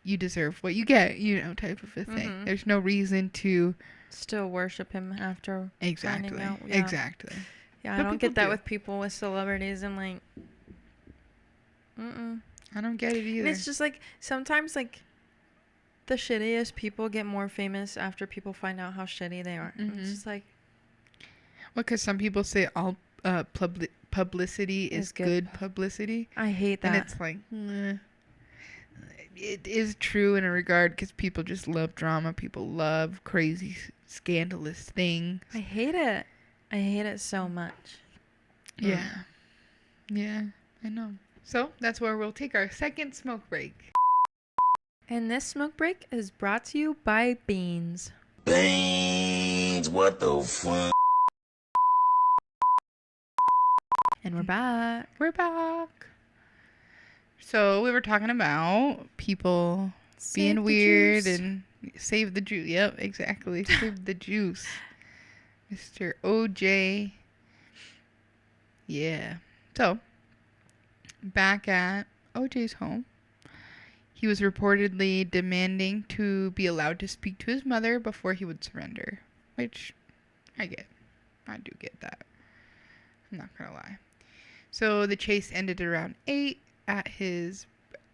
you deserve what you get, you know, type of a thing. There's no reason to still worship him after exactly finding out. Yeah. exactly. Yeah, But I don't people get that do. with people with celebrities and like, I don't get it either. And it's just like sometimes like the shittiest people get more famous after people find out how shitty they are. It's just like, well, because some people say all publicity is good publicity. I hate that. And it's like, it is true in a regard, because people just love drama. People love crazy, scandalous things. I hate it. I hate it so much. Yeah. Yeah, I know. So that's where we'll take our second smoke break. And this smoke break is brought to you by Beans. Beans, what the fuck? And we're back. We're back. So we were talking about people being weird and save the juice. Yep, exactly. Save the juice. Mr. OJ. Yeah. So, back at OJ's home, he was reportedly demanding to be allowed to speak to his mother before he would surrender, which I get. I do get that. I'm not gonna lie. So the chase ended around 8 at his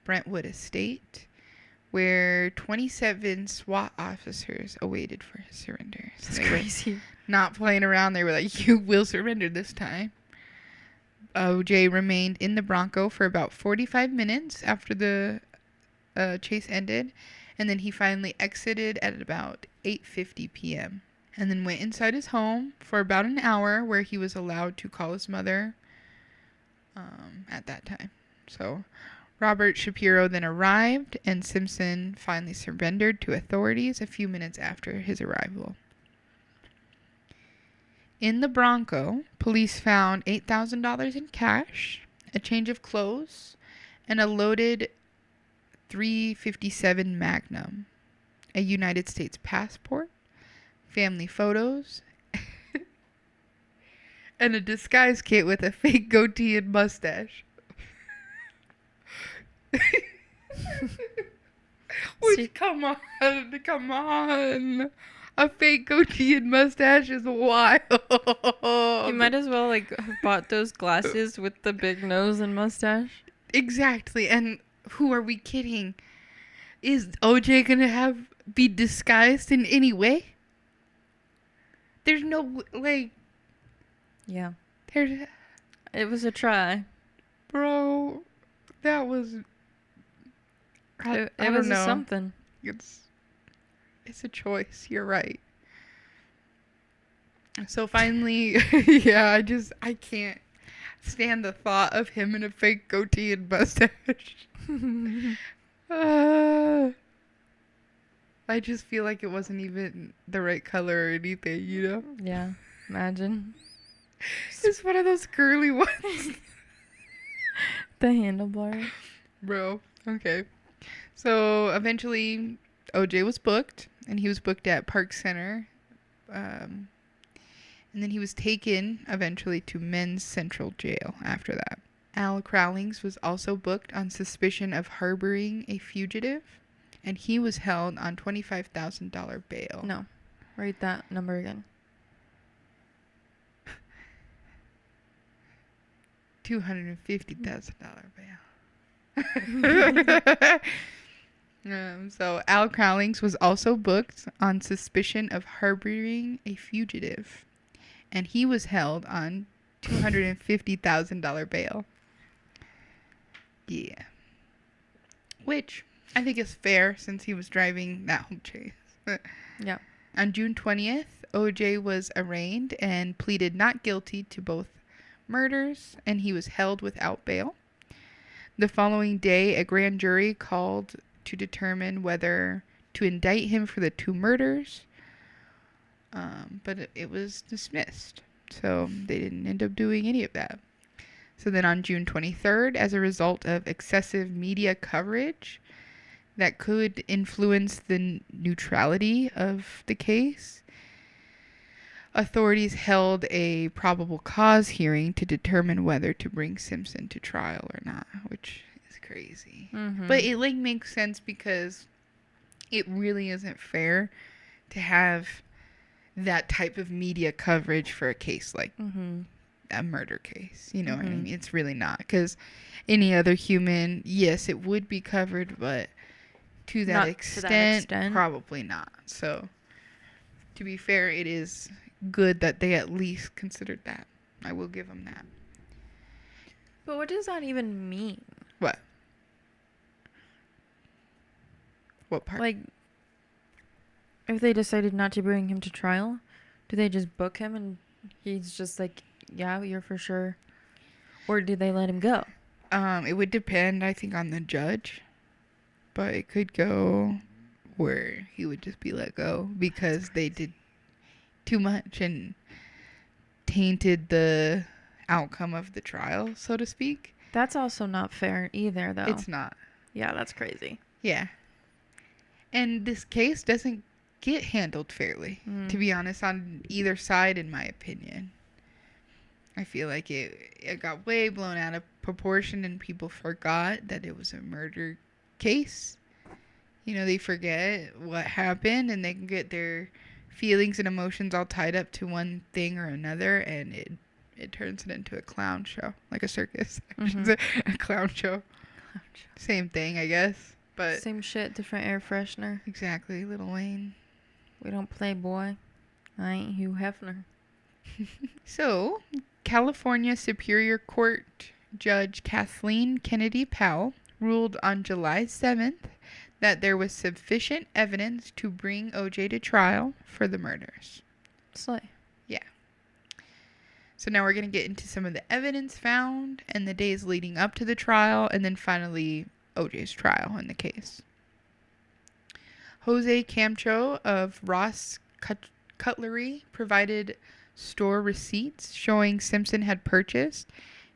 Brentwood estate, where 27 SWAT officers awaited for his surrender. So That's crazy. Not playing around. They were like, you will surrender this time. OJ remained in the Bronco for about 45 minutes after the chase ended. And then he finally exited at about 8:50 p.m. And then went inside his home for about an hour where he was allowed to call his mother at that time. So Robert Shapiro then arrived, and Simpson finally surrendered to authorities a few minutes after his arrival. In the Bronco, police found $8,000 in cash, a change of clothes, and a loaded .357 Magnum, a United States passport, family photos, and a disguise kit with a fake goatee and mustache. Which, come on. A fake goatee and mustache is wild. You might as well have bought those glasses with the big nose and mustache. Exactly. And who are we kidding? Is OJ gonna be disguised in any way? There's no Yeah. There's. It was a try. Bro, that was. It was something. It's a choice. You're right. So finally, yeah, I can't stand the thought of him in a fake goatee and mustache. I just feel like it wasn't even the right color or anything, you know? Yeah, imagine. It's one of those curly ones. The handlebar. Bro, okay. So eventually, OJ was booked, and he was booked at Park Center. And then he was taken eventually to Men's Central Jail after that. Al Crowlings was also booked on suspicion of harboring a fugitive, and he was held on $25,000 bail. No. Write that number again. $250,000 bail. So Al Crowlings was also booked on suspicion of harboring a fugitive, and he was held on $250,000 bail. Yeah. Which I think is fair since he was driving that whole chase. Yeah. On June 20th, OJ was arraigned and pleaded not guilty to both murders, and he was held without bail. The following day, a grand jury called to determine whether to indict him for the 2 murders, but it was dismissed. So they didn't end up doing any of that. So then on June 23rd, as a result of excessive media coverage that could influence the neutrality of the case, authorities held a probable cause hearing to determine whether to bring Simpson to trial or not, which is crazy. Mm-hmm. But it makes sense because it really isn't fair to have that type of media coverage for a case like a murder case. You know what I mean? It's really not, because any other human, yes, it would be covered, but to that extent, probably not. So to be fair, it is good that they at least considered that. I will give them that. But what does that even mean? What part? If they decided not to bring him to trial, do they just book him and he's just like, yeah, you're for sure? Or do they let him go? It would depend, I think, on the judge. But it could go where he would just be let go because they did too much and tainted the outcome of the trial, so to speak. That's also not fair either, though. It's not. Yeah, that's crazy. Yeah. And this case doesn't get handled fairly, to be honest, on either side, in my opinion. I feel like it got way blown out of proportion, and people forgot that it was a murder case. You know, they forget what happened, and they can get their feelings and emotions all tied up to one thing or another, and it turns it into a clown show, like a circus. A clown show. Same thing, I guess. but same shit, different air freshener. Exactly, Lil Wayne. We don't play, boy. I ain't Hugh Hefner. So, California Superior Court Judge Kathleen Kennedy Powell ruled on July 7th that there was sufficient evidence to bring OJ to trial for the murders. Slay. Yeah. So now we're going to get into some of the evidence found and the days leading up to the trial, and then finally OJ's trial in the case. Jose Camcho of Ross Cutlery provided store receipts showing Simpson had purchased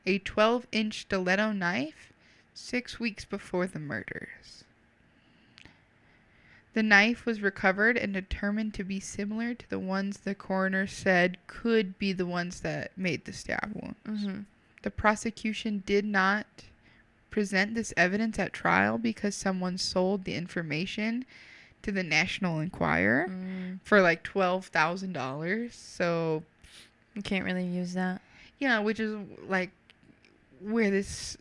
a 12-inch stiletto knife 6 weeks before the murders. The knife was recovered and determined to be similar to the ones the coroner said could be the ones that made the stab wounds. Mm-hmm. The prosecution did not present this evidence at trial because someone sold the information to the National Enquirer for like $12,000. So you can't really use that. Yeah, which is like where this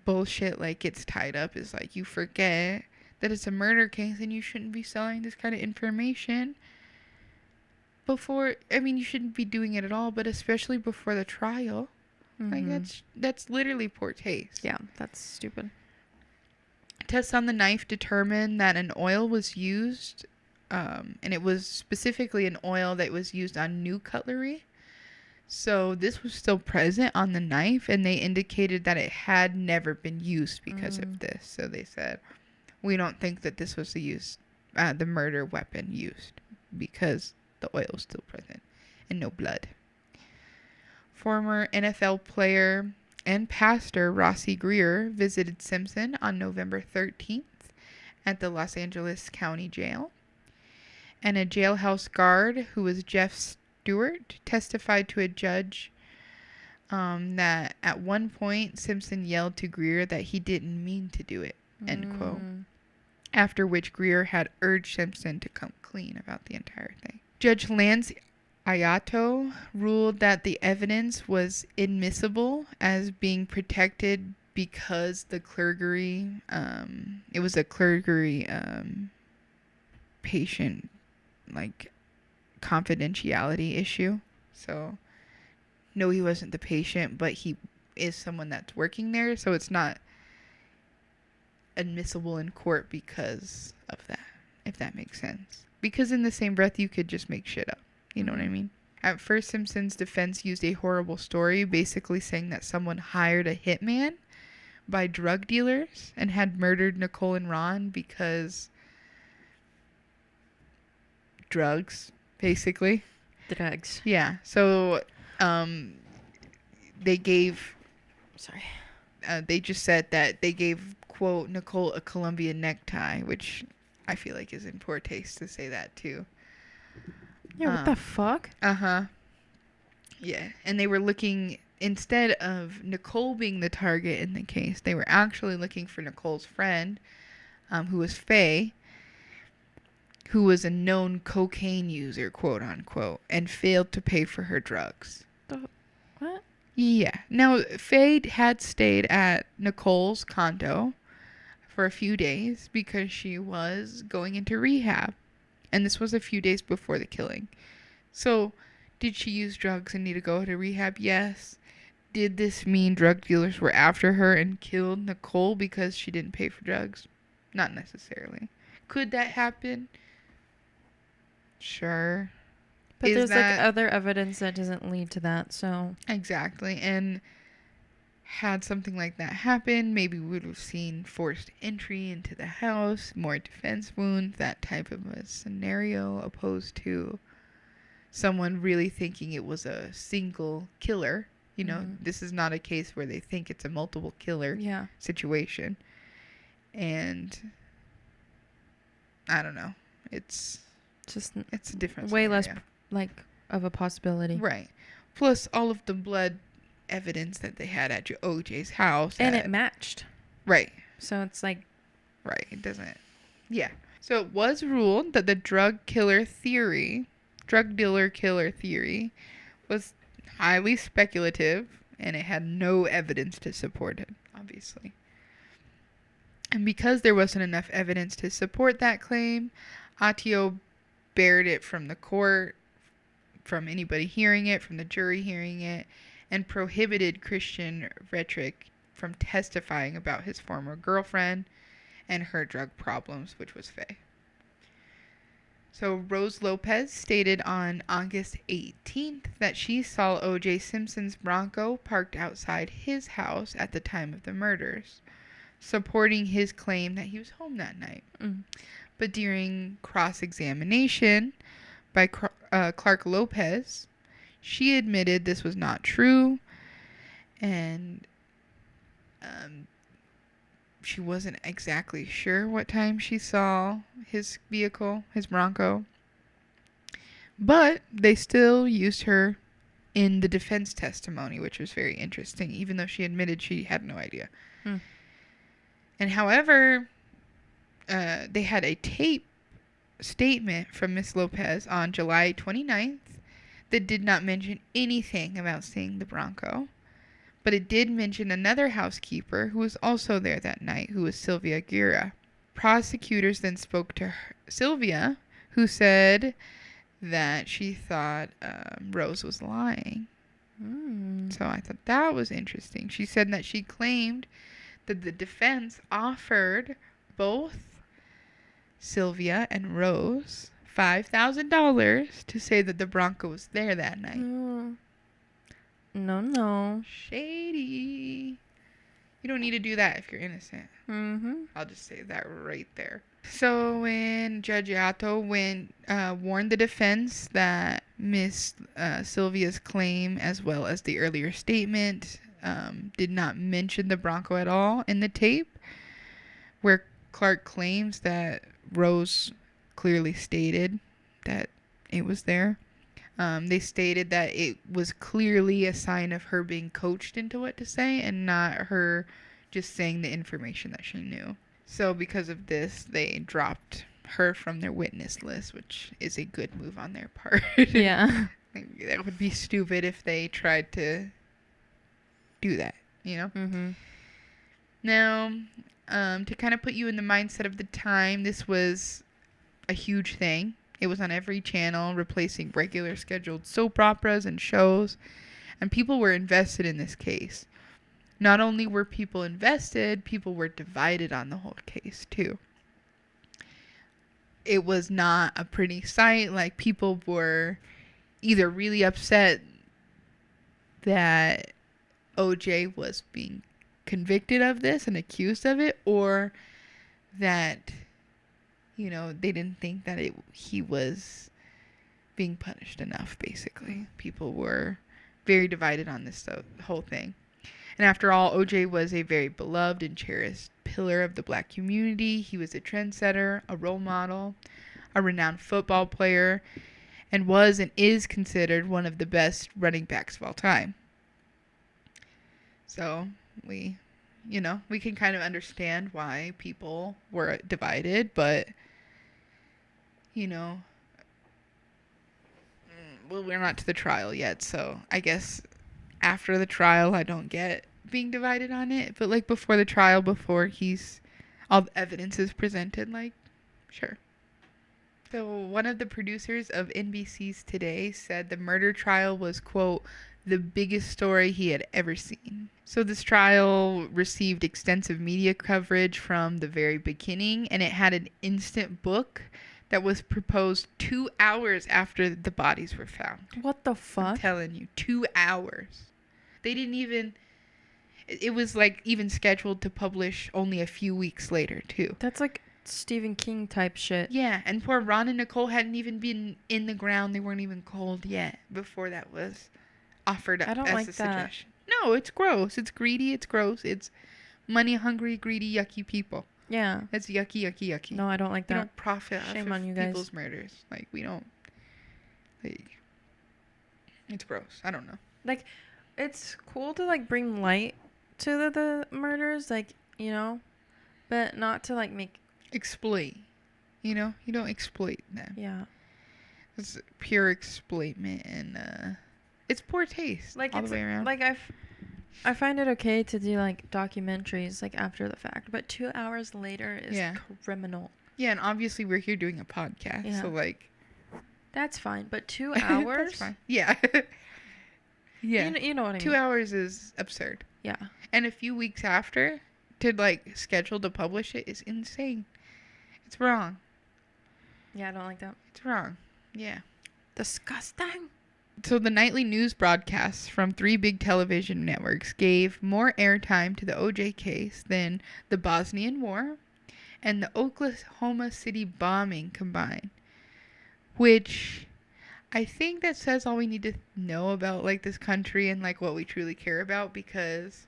bullshit like gets tied up, is like you forget that it's a murder case and you shouldn't be selling this kind of information before. I mean, you shouldn't be doing it at all, but especially before the trial. Mm-hmm. Like that's literally poor taste. Yeah, that's stupid. Tests on the knife determined that an oil was used, and it was specifically an oil that was used on new cutlery. So this was still present on the knife, and they indicated that it had never been used because of this. So they said, we don't think that this was the murder weapon used, because the oil was still present and no blood. Former NFL player and pastor Rossi Greer visited Simpson on November 13th at the Los Angeles County Jail. And a jailhouse guard, who was Jeff Stewart, testified to a judge that at one point Simpson yelled to Greer that he didn't mean to do it, end quote. After which Greer had urged Simpson to come clean about the entire thing. Judge Lance Ayato ruled that the evidence was admissible as being protected because the clergy, it was a clergy patient, like, confidentiality issue. So, no, he wasn't the patient, but he is someone that's working there, so it's not admissible in court because of that, if that makes sense. Because in the same breath, you could just make shit up. You know what I mean? At first, Simpson's defense used a horrible story, basically saying that someone hired a hitman by drug dealers and had murdered Nicole and Ron because drugs, basically. Drugs. Yeah. So, they gave... Sorry. They just said that they gave, quote, Nicole a Colombian necktie, which I feel like is in poor taste to say that, too. Yeah, what the fuck? Uh-huh. Yeah, and they were looking, instead of Nicole being the target in the case, they were actually looking for Nicole's friend, who was Faye, who was a known cocaine user, quote unquote, and failed to pay for her drugs. What? Yeah. Now, Faye had stayed at Nicole's condo for a few days because she was going into rehab. And this was a few days before the killing. So, did she use drugs and need to go to rehab? Yes. Did this mean drug dealers were after her and killed Nicole because she didn't pay for drugs? Not necessarily. Could that happen? Sure. But there's like other evidence that doesn't lead to that, so. Exactly. And had something like that happen, maybe we would have seen forced entry into the house, more defense wounds, that type of a scenario, opposed to someone really thinking it was a single killer. You know, this is not a case where they think it's a multiple killer situation. And I don't know. It's a different way scenario. Less like of a possibility. Right. Plus all of the blood evidence that they had at OJ's house. And it matched. Right. So it's like. Right. It doesn't. Yeah. So it was ruled that the drug dealer killer theory was highly speculative and it had no evidence to support it, obviously. And because there wasn't enough evidence to support that claim, Atio barred it from the court, from anybody hearing it, from the jury hearing it, and prohibited Christian Rettrick from testifying about his former girlfriend and her drug problems, which was Faye. So Rose Lopez stated on August 18th that she saw OJ Simpson's Bronco parked outside his house at the time of the murders, supporting his claim that he was home that night. But during cross-examination by Clark Lopez, she admitted this was not true, and she wasn't exactly sure what time she saw his vehicle, his Bronco. But they still used her in the defense testimony, which was very interesting, even though she admitted she had no idea. And however, they had a tape statement from Miss Lopez on July 29th that did not mention anything about seeing the Bronco. But it did mention another housekeeper who was also there that night, who was Sylvia Guerra. Prosecutors then spoke to Sylvia, who said that she thought Rose was lying. So I thought that was interesting. She said that she claimed that the defense offered both Sylvia and Rose $5,000 to say that the Bronco was there that night. No. Shady. You don't need to do that if you're innocent. I'll just say that right there. So when Judge Atto warned the defense that Miss Sylvia's claim, as well as the earlier statement, did not mention the Bronco at all in the tape, where Clark claims that Rose clearly stated that it was there. They stated that it was clearly a sign of her being coached into what to say and not her just saying the information that she knew. So because of this, they dropped her from their witness list, which is a good move on their part. Yeah. That would be stupid if they tried to do that, you know? Now, to kind of put you in the mindset of the time, this was a huge thing. It was on every channel, replacing regular scheduled soap operas and shows. And people were invested in this case. Not only were people invested, people were divided on the whole case, too. It was not a pretty sight. Like, people were either really upset that OJ was being convicted of this and accused of it, or that, you know, they didn't think that he was being punished enough, basically. People were very divided on this whole thing. And after all, OJ was a very beloved and cherished pillar of the black community. He was a trendsetter, a role model, a renowned football player, and was and is considered one of the best running backs of all time. So we can kind of understand why people were divided, but, you know, well, we're not to the trial yet, so I guess after the trial, I don't get being divided on it, but like before the trial, before all the evidence is presented, like, sure. So one of the producers of NBC's Today said the murder trial was, quote, the biggest story he had ever seen. So this trial received extensive media coverage from the very beginning, and it had an instant book that was proposed 2 hours after the bodies were found. What the fuck? I'm telling you, 2 hours. They didn't even... It was like even scheduled to publish only a few weeks later, too. That's like Stephen King type shit. Yeah, and poor Ron and Nicole hadn't even been in the ground. They weren't even cold yet before that was offered up as a suggestion. No, it's gross. It's greedy. It's gross. It's money-hungry, greedy, yucky people. Yeah. It's yucky, yucky, yucky. No, I don't like that. We don't profit Shame off on you of guys. people's murders. Like, we don't... Like, it's gross. I don't know. Like, it's cool to, like, bring light to the murders, like, you know, but not to, like, make... Exploit. You know? You don't exploit them. Yeah. It's pure exploitment, and, it's poor taste like, all the way around. Like, I find it okay to do like documentaries like after the fact, but 2 hours later is criminal. Yeah, and obviously we're here doing a podcast, so like that's fine. But 2 hours? That's fine. Yeah. Yeah. You know what I mean. 2 hours is absurd. Yeah. And a few weeks after to like schedule to publish it is insane. It's wrong. Yeah, I don't like that. It's wrong. Yeah. Disgusting. So the nightly news broadcasts from 3 big television networks gave more airtime to the OJ case than the Bosnian War and the Oklahoma City bombing combined, which I think that says all we need to know about like this country and like what we truly care about, because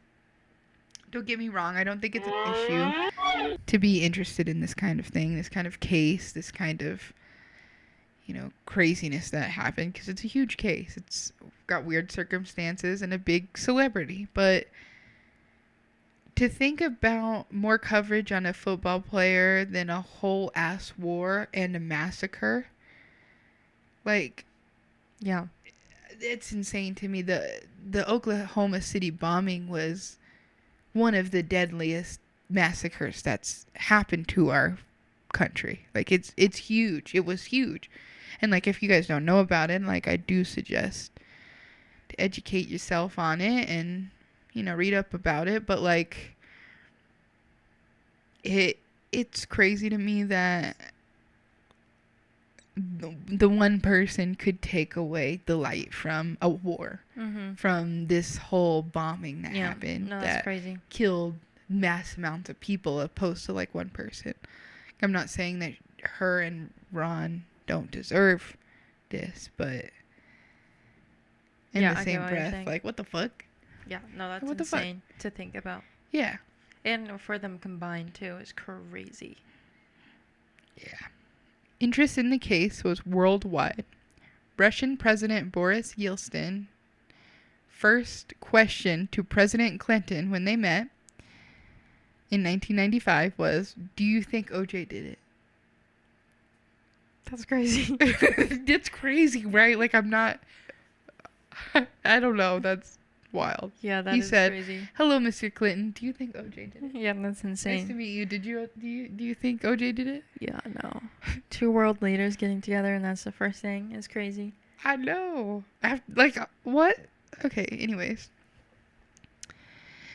don't get me wrong, I don't think it's an issue to be interested in this kind of thing, this kind of case, this kind of, you know, craziness that happened, because it's a huge case. It's got weird circumstances and a big celebrity. But to think about more coverage on a football player than a whole ass war and a massacre, like, yeah, it's insane to me. The Oklahoma City bombing was one of the deadliest massacres that's happened to our country. Like, it's huge. It was huge. And like, if you guys don't know about it, like, I do suggest to educate yourself on it and, you know, read up about it. But like, it's crazy to me that the one person could take away the light from a war, from this whole bombing that happened, that's crazy. Killed mass amounts of people, opposed to like one person. I'm not saying that her and Ron don't deserve this, but in the same breath, like, what the fuck? Yeah, no, that's insane to think about. Yeah. And for them combined too is crazy. Yeah. Interest in the case was worldwide. Russian President Boris Yeltsin first question to President Clinton when they met in 1995 was, "Do you think OJ did it?" That's crazy. It's crazy, right? Like, I'm not... I don't know. That's wild. Yeah, that he is said, crazy. "Hello, Mr. Clinton. Do you think OJ did it?" Yeah, that's insane. Nice to meet you. Do you think OJ did it? Yeah, no. 2 world leaders getting together and that's the first thing is crazy. I know. Like, what? Okay, anyways.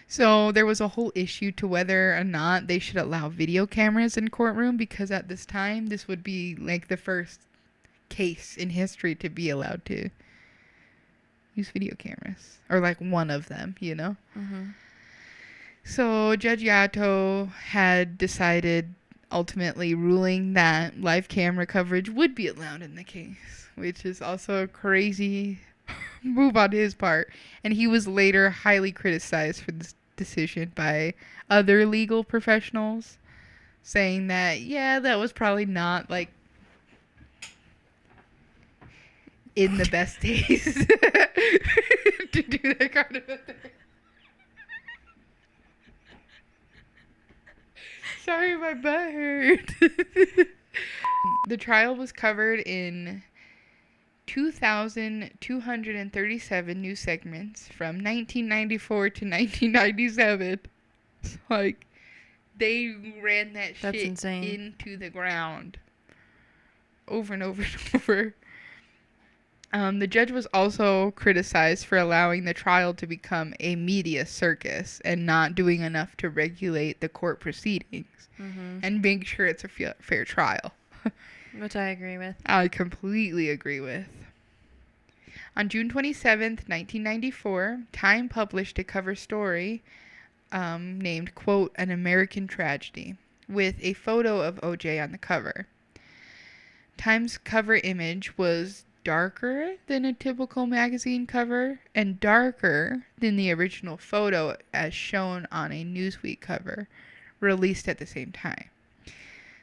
So there was a whole issue to whether or not they should allow video cameras in courtroom, because at this time, this would be like the first case in history to be allowed to use video cameras, or like one of them, you know? So Judge Yato had decided, ultimately ruling that live camera coverage would be allowed in the case, which is also a crazy move on his part. And he was later highly criticized for this decision by other legal professionals, saying that, yeah, that was probably not like in the best taste to do that kind of a thing. Sorry, my butt hurt. The trial was covered in 2,237 news segments from 1994 to 1997. Like, they ran that shit insane. into the ground over and over and over. The judge was also criticized for allowing the trial to become a media circus and not doing enough to regulate the court proceedings and make sure it's a fair trial. Which I agree with. I completely agree with. On June 27th, 1994, Time published a cover story named, quote, "An American Tragedy," with a photo of OJ on the cover. Time's cover image was darker than a typical magazine cover and darker than the original photo as shown on a Newsweek cover released at the same time.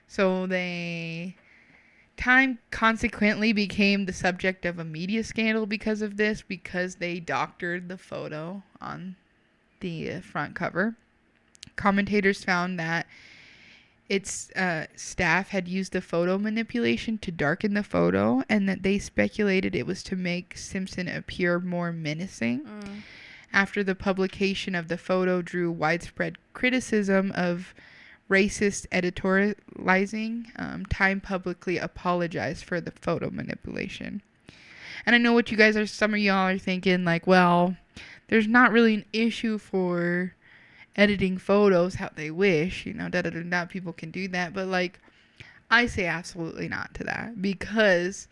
So Time consequently became the subject of a media scandal because of this, because they doctored the photo on the front cover. Commentators found that its staff had used the photo manipulation to darken the photo, and that they speculated it was to make Simpson appear more menacing. after the publication of the photo drew widespread criticism of racist editorializing, Time publicly apologized for the photo manipulation. And I know what you guys some of y'all are thinking, like, well, there's not really an issue for editing photos how they wish, people can do that. But, like, I say absolutely not to that, because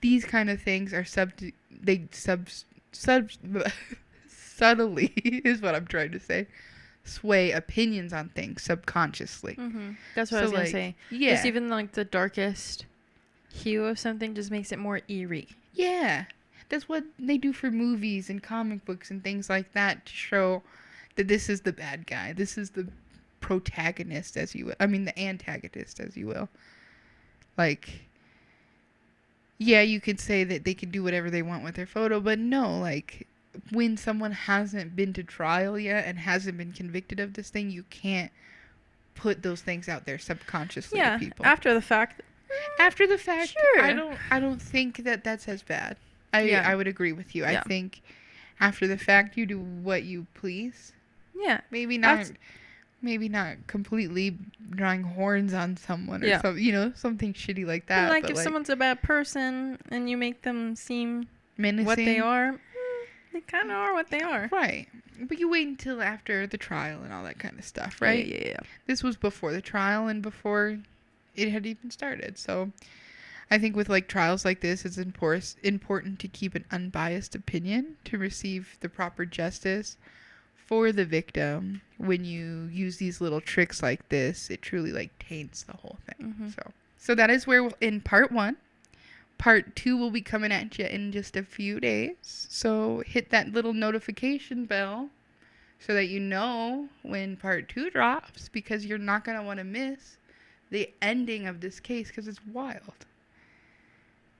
these kind of things are subtly is what I'm trying to say, sway opinions on things subconsciously. That's what I was gonna say. Yeah, just even like the darkest hue of something just makes it more eerie. Yeah, that's what they do for movies and comic books and things like that, to show that this is the bad guy, this is the protagonist, as you will. I mean, the antagonist, as you will. Like, yeah, you could say that they can do whatever they want with their photo, but no, like, when someone hasn't been to trial yet and hasn't been convicted of this thing, you can't put those things out there subconsciously to people. After the fact, sure. I don't think that that's as bad. I would agree with you. Yeah. I think after the fact, you do what you please. Yeah. Maybe not completely drawing horns on someone or something, something shitty like that. Like, if someone's a bad person and you make them seem menacing, what they are, they kind of are what they are. Right. But you wait until after the trial and all that kind of stuff, right? Yeah. This was before the trial and before it had even started. So I think with, like, trials like this, it's important to keep an unbiased opinion to receive the proper justice for the victim. When you use these little tricks like this, it truly, like, taints the whole thing. So that is where we'll end part 1. Part 2 will be coming at you in just a few days. So hit that little notification bell so that you know when part 2 drops, because you're not going to want to miss the ending of this case, because it's wild.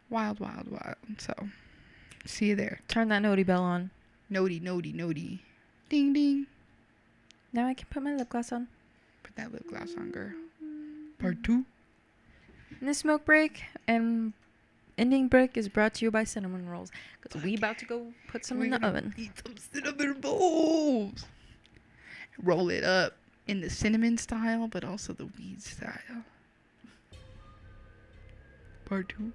Wild. So, see you there. Turn that noti bell on. Noti. Ding, ding. Now I can put my lip gloss on. Put that lip gloss on, girl. Part 2. And the smoke break and ending break is brought to you by cinnamon rolls, because we about to go put some in the oven. Eat some cinnamon rolls. Roll it up in the cinnamon style, but also the weed style. Part 2.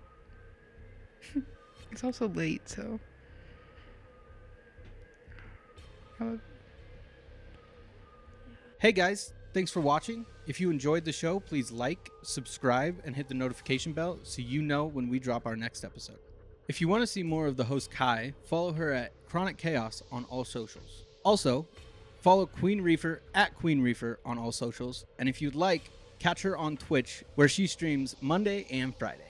It's also late, so. Hey guys, thanks for watching. If you enjoyed the show, please like, subscribe, and hit the notification bell so you know when we drop our next episode. If you want to see more of the host Kai, follow her at Chronic Chaos on all socials. Also, follow Queen Reefer at Queen Reefer on all socials, and if you'd like, catch her on Twitch, where she streams Monday and Friday.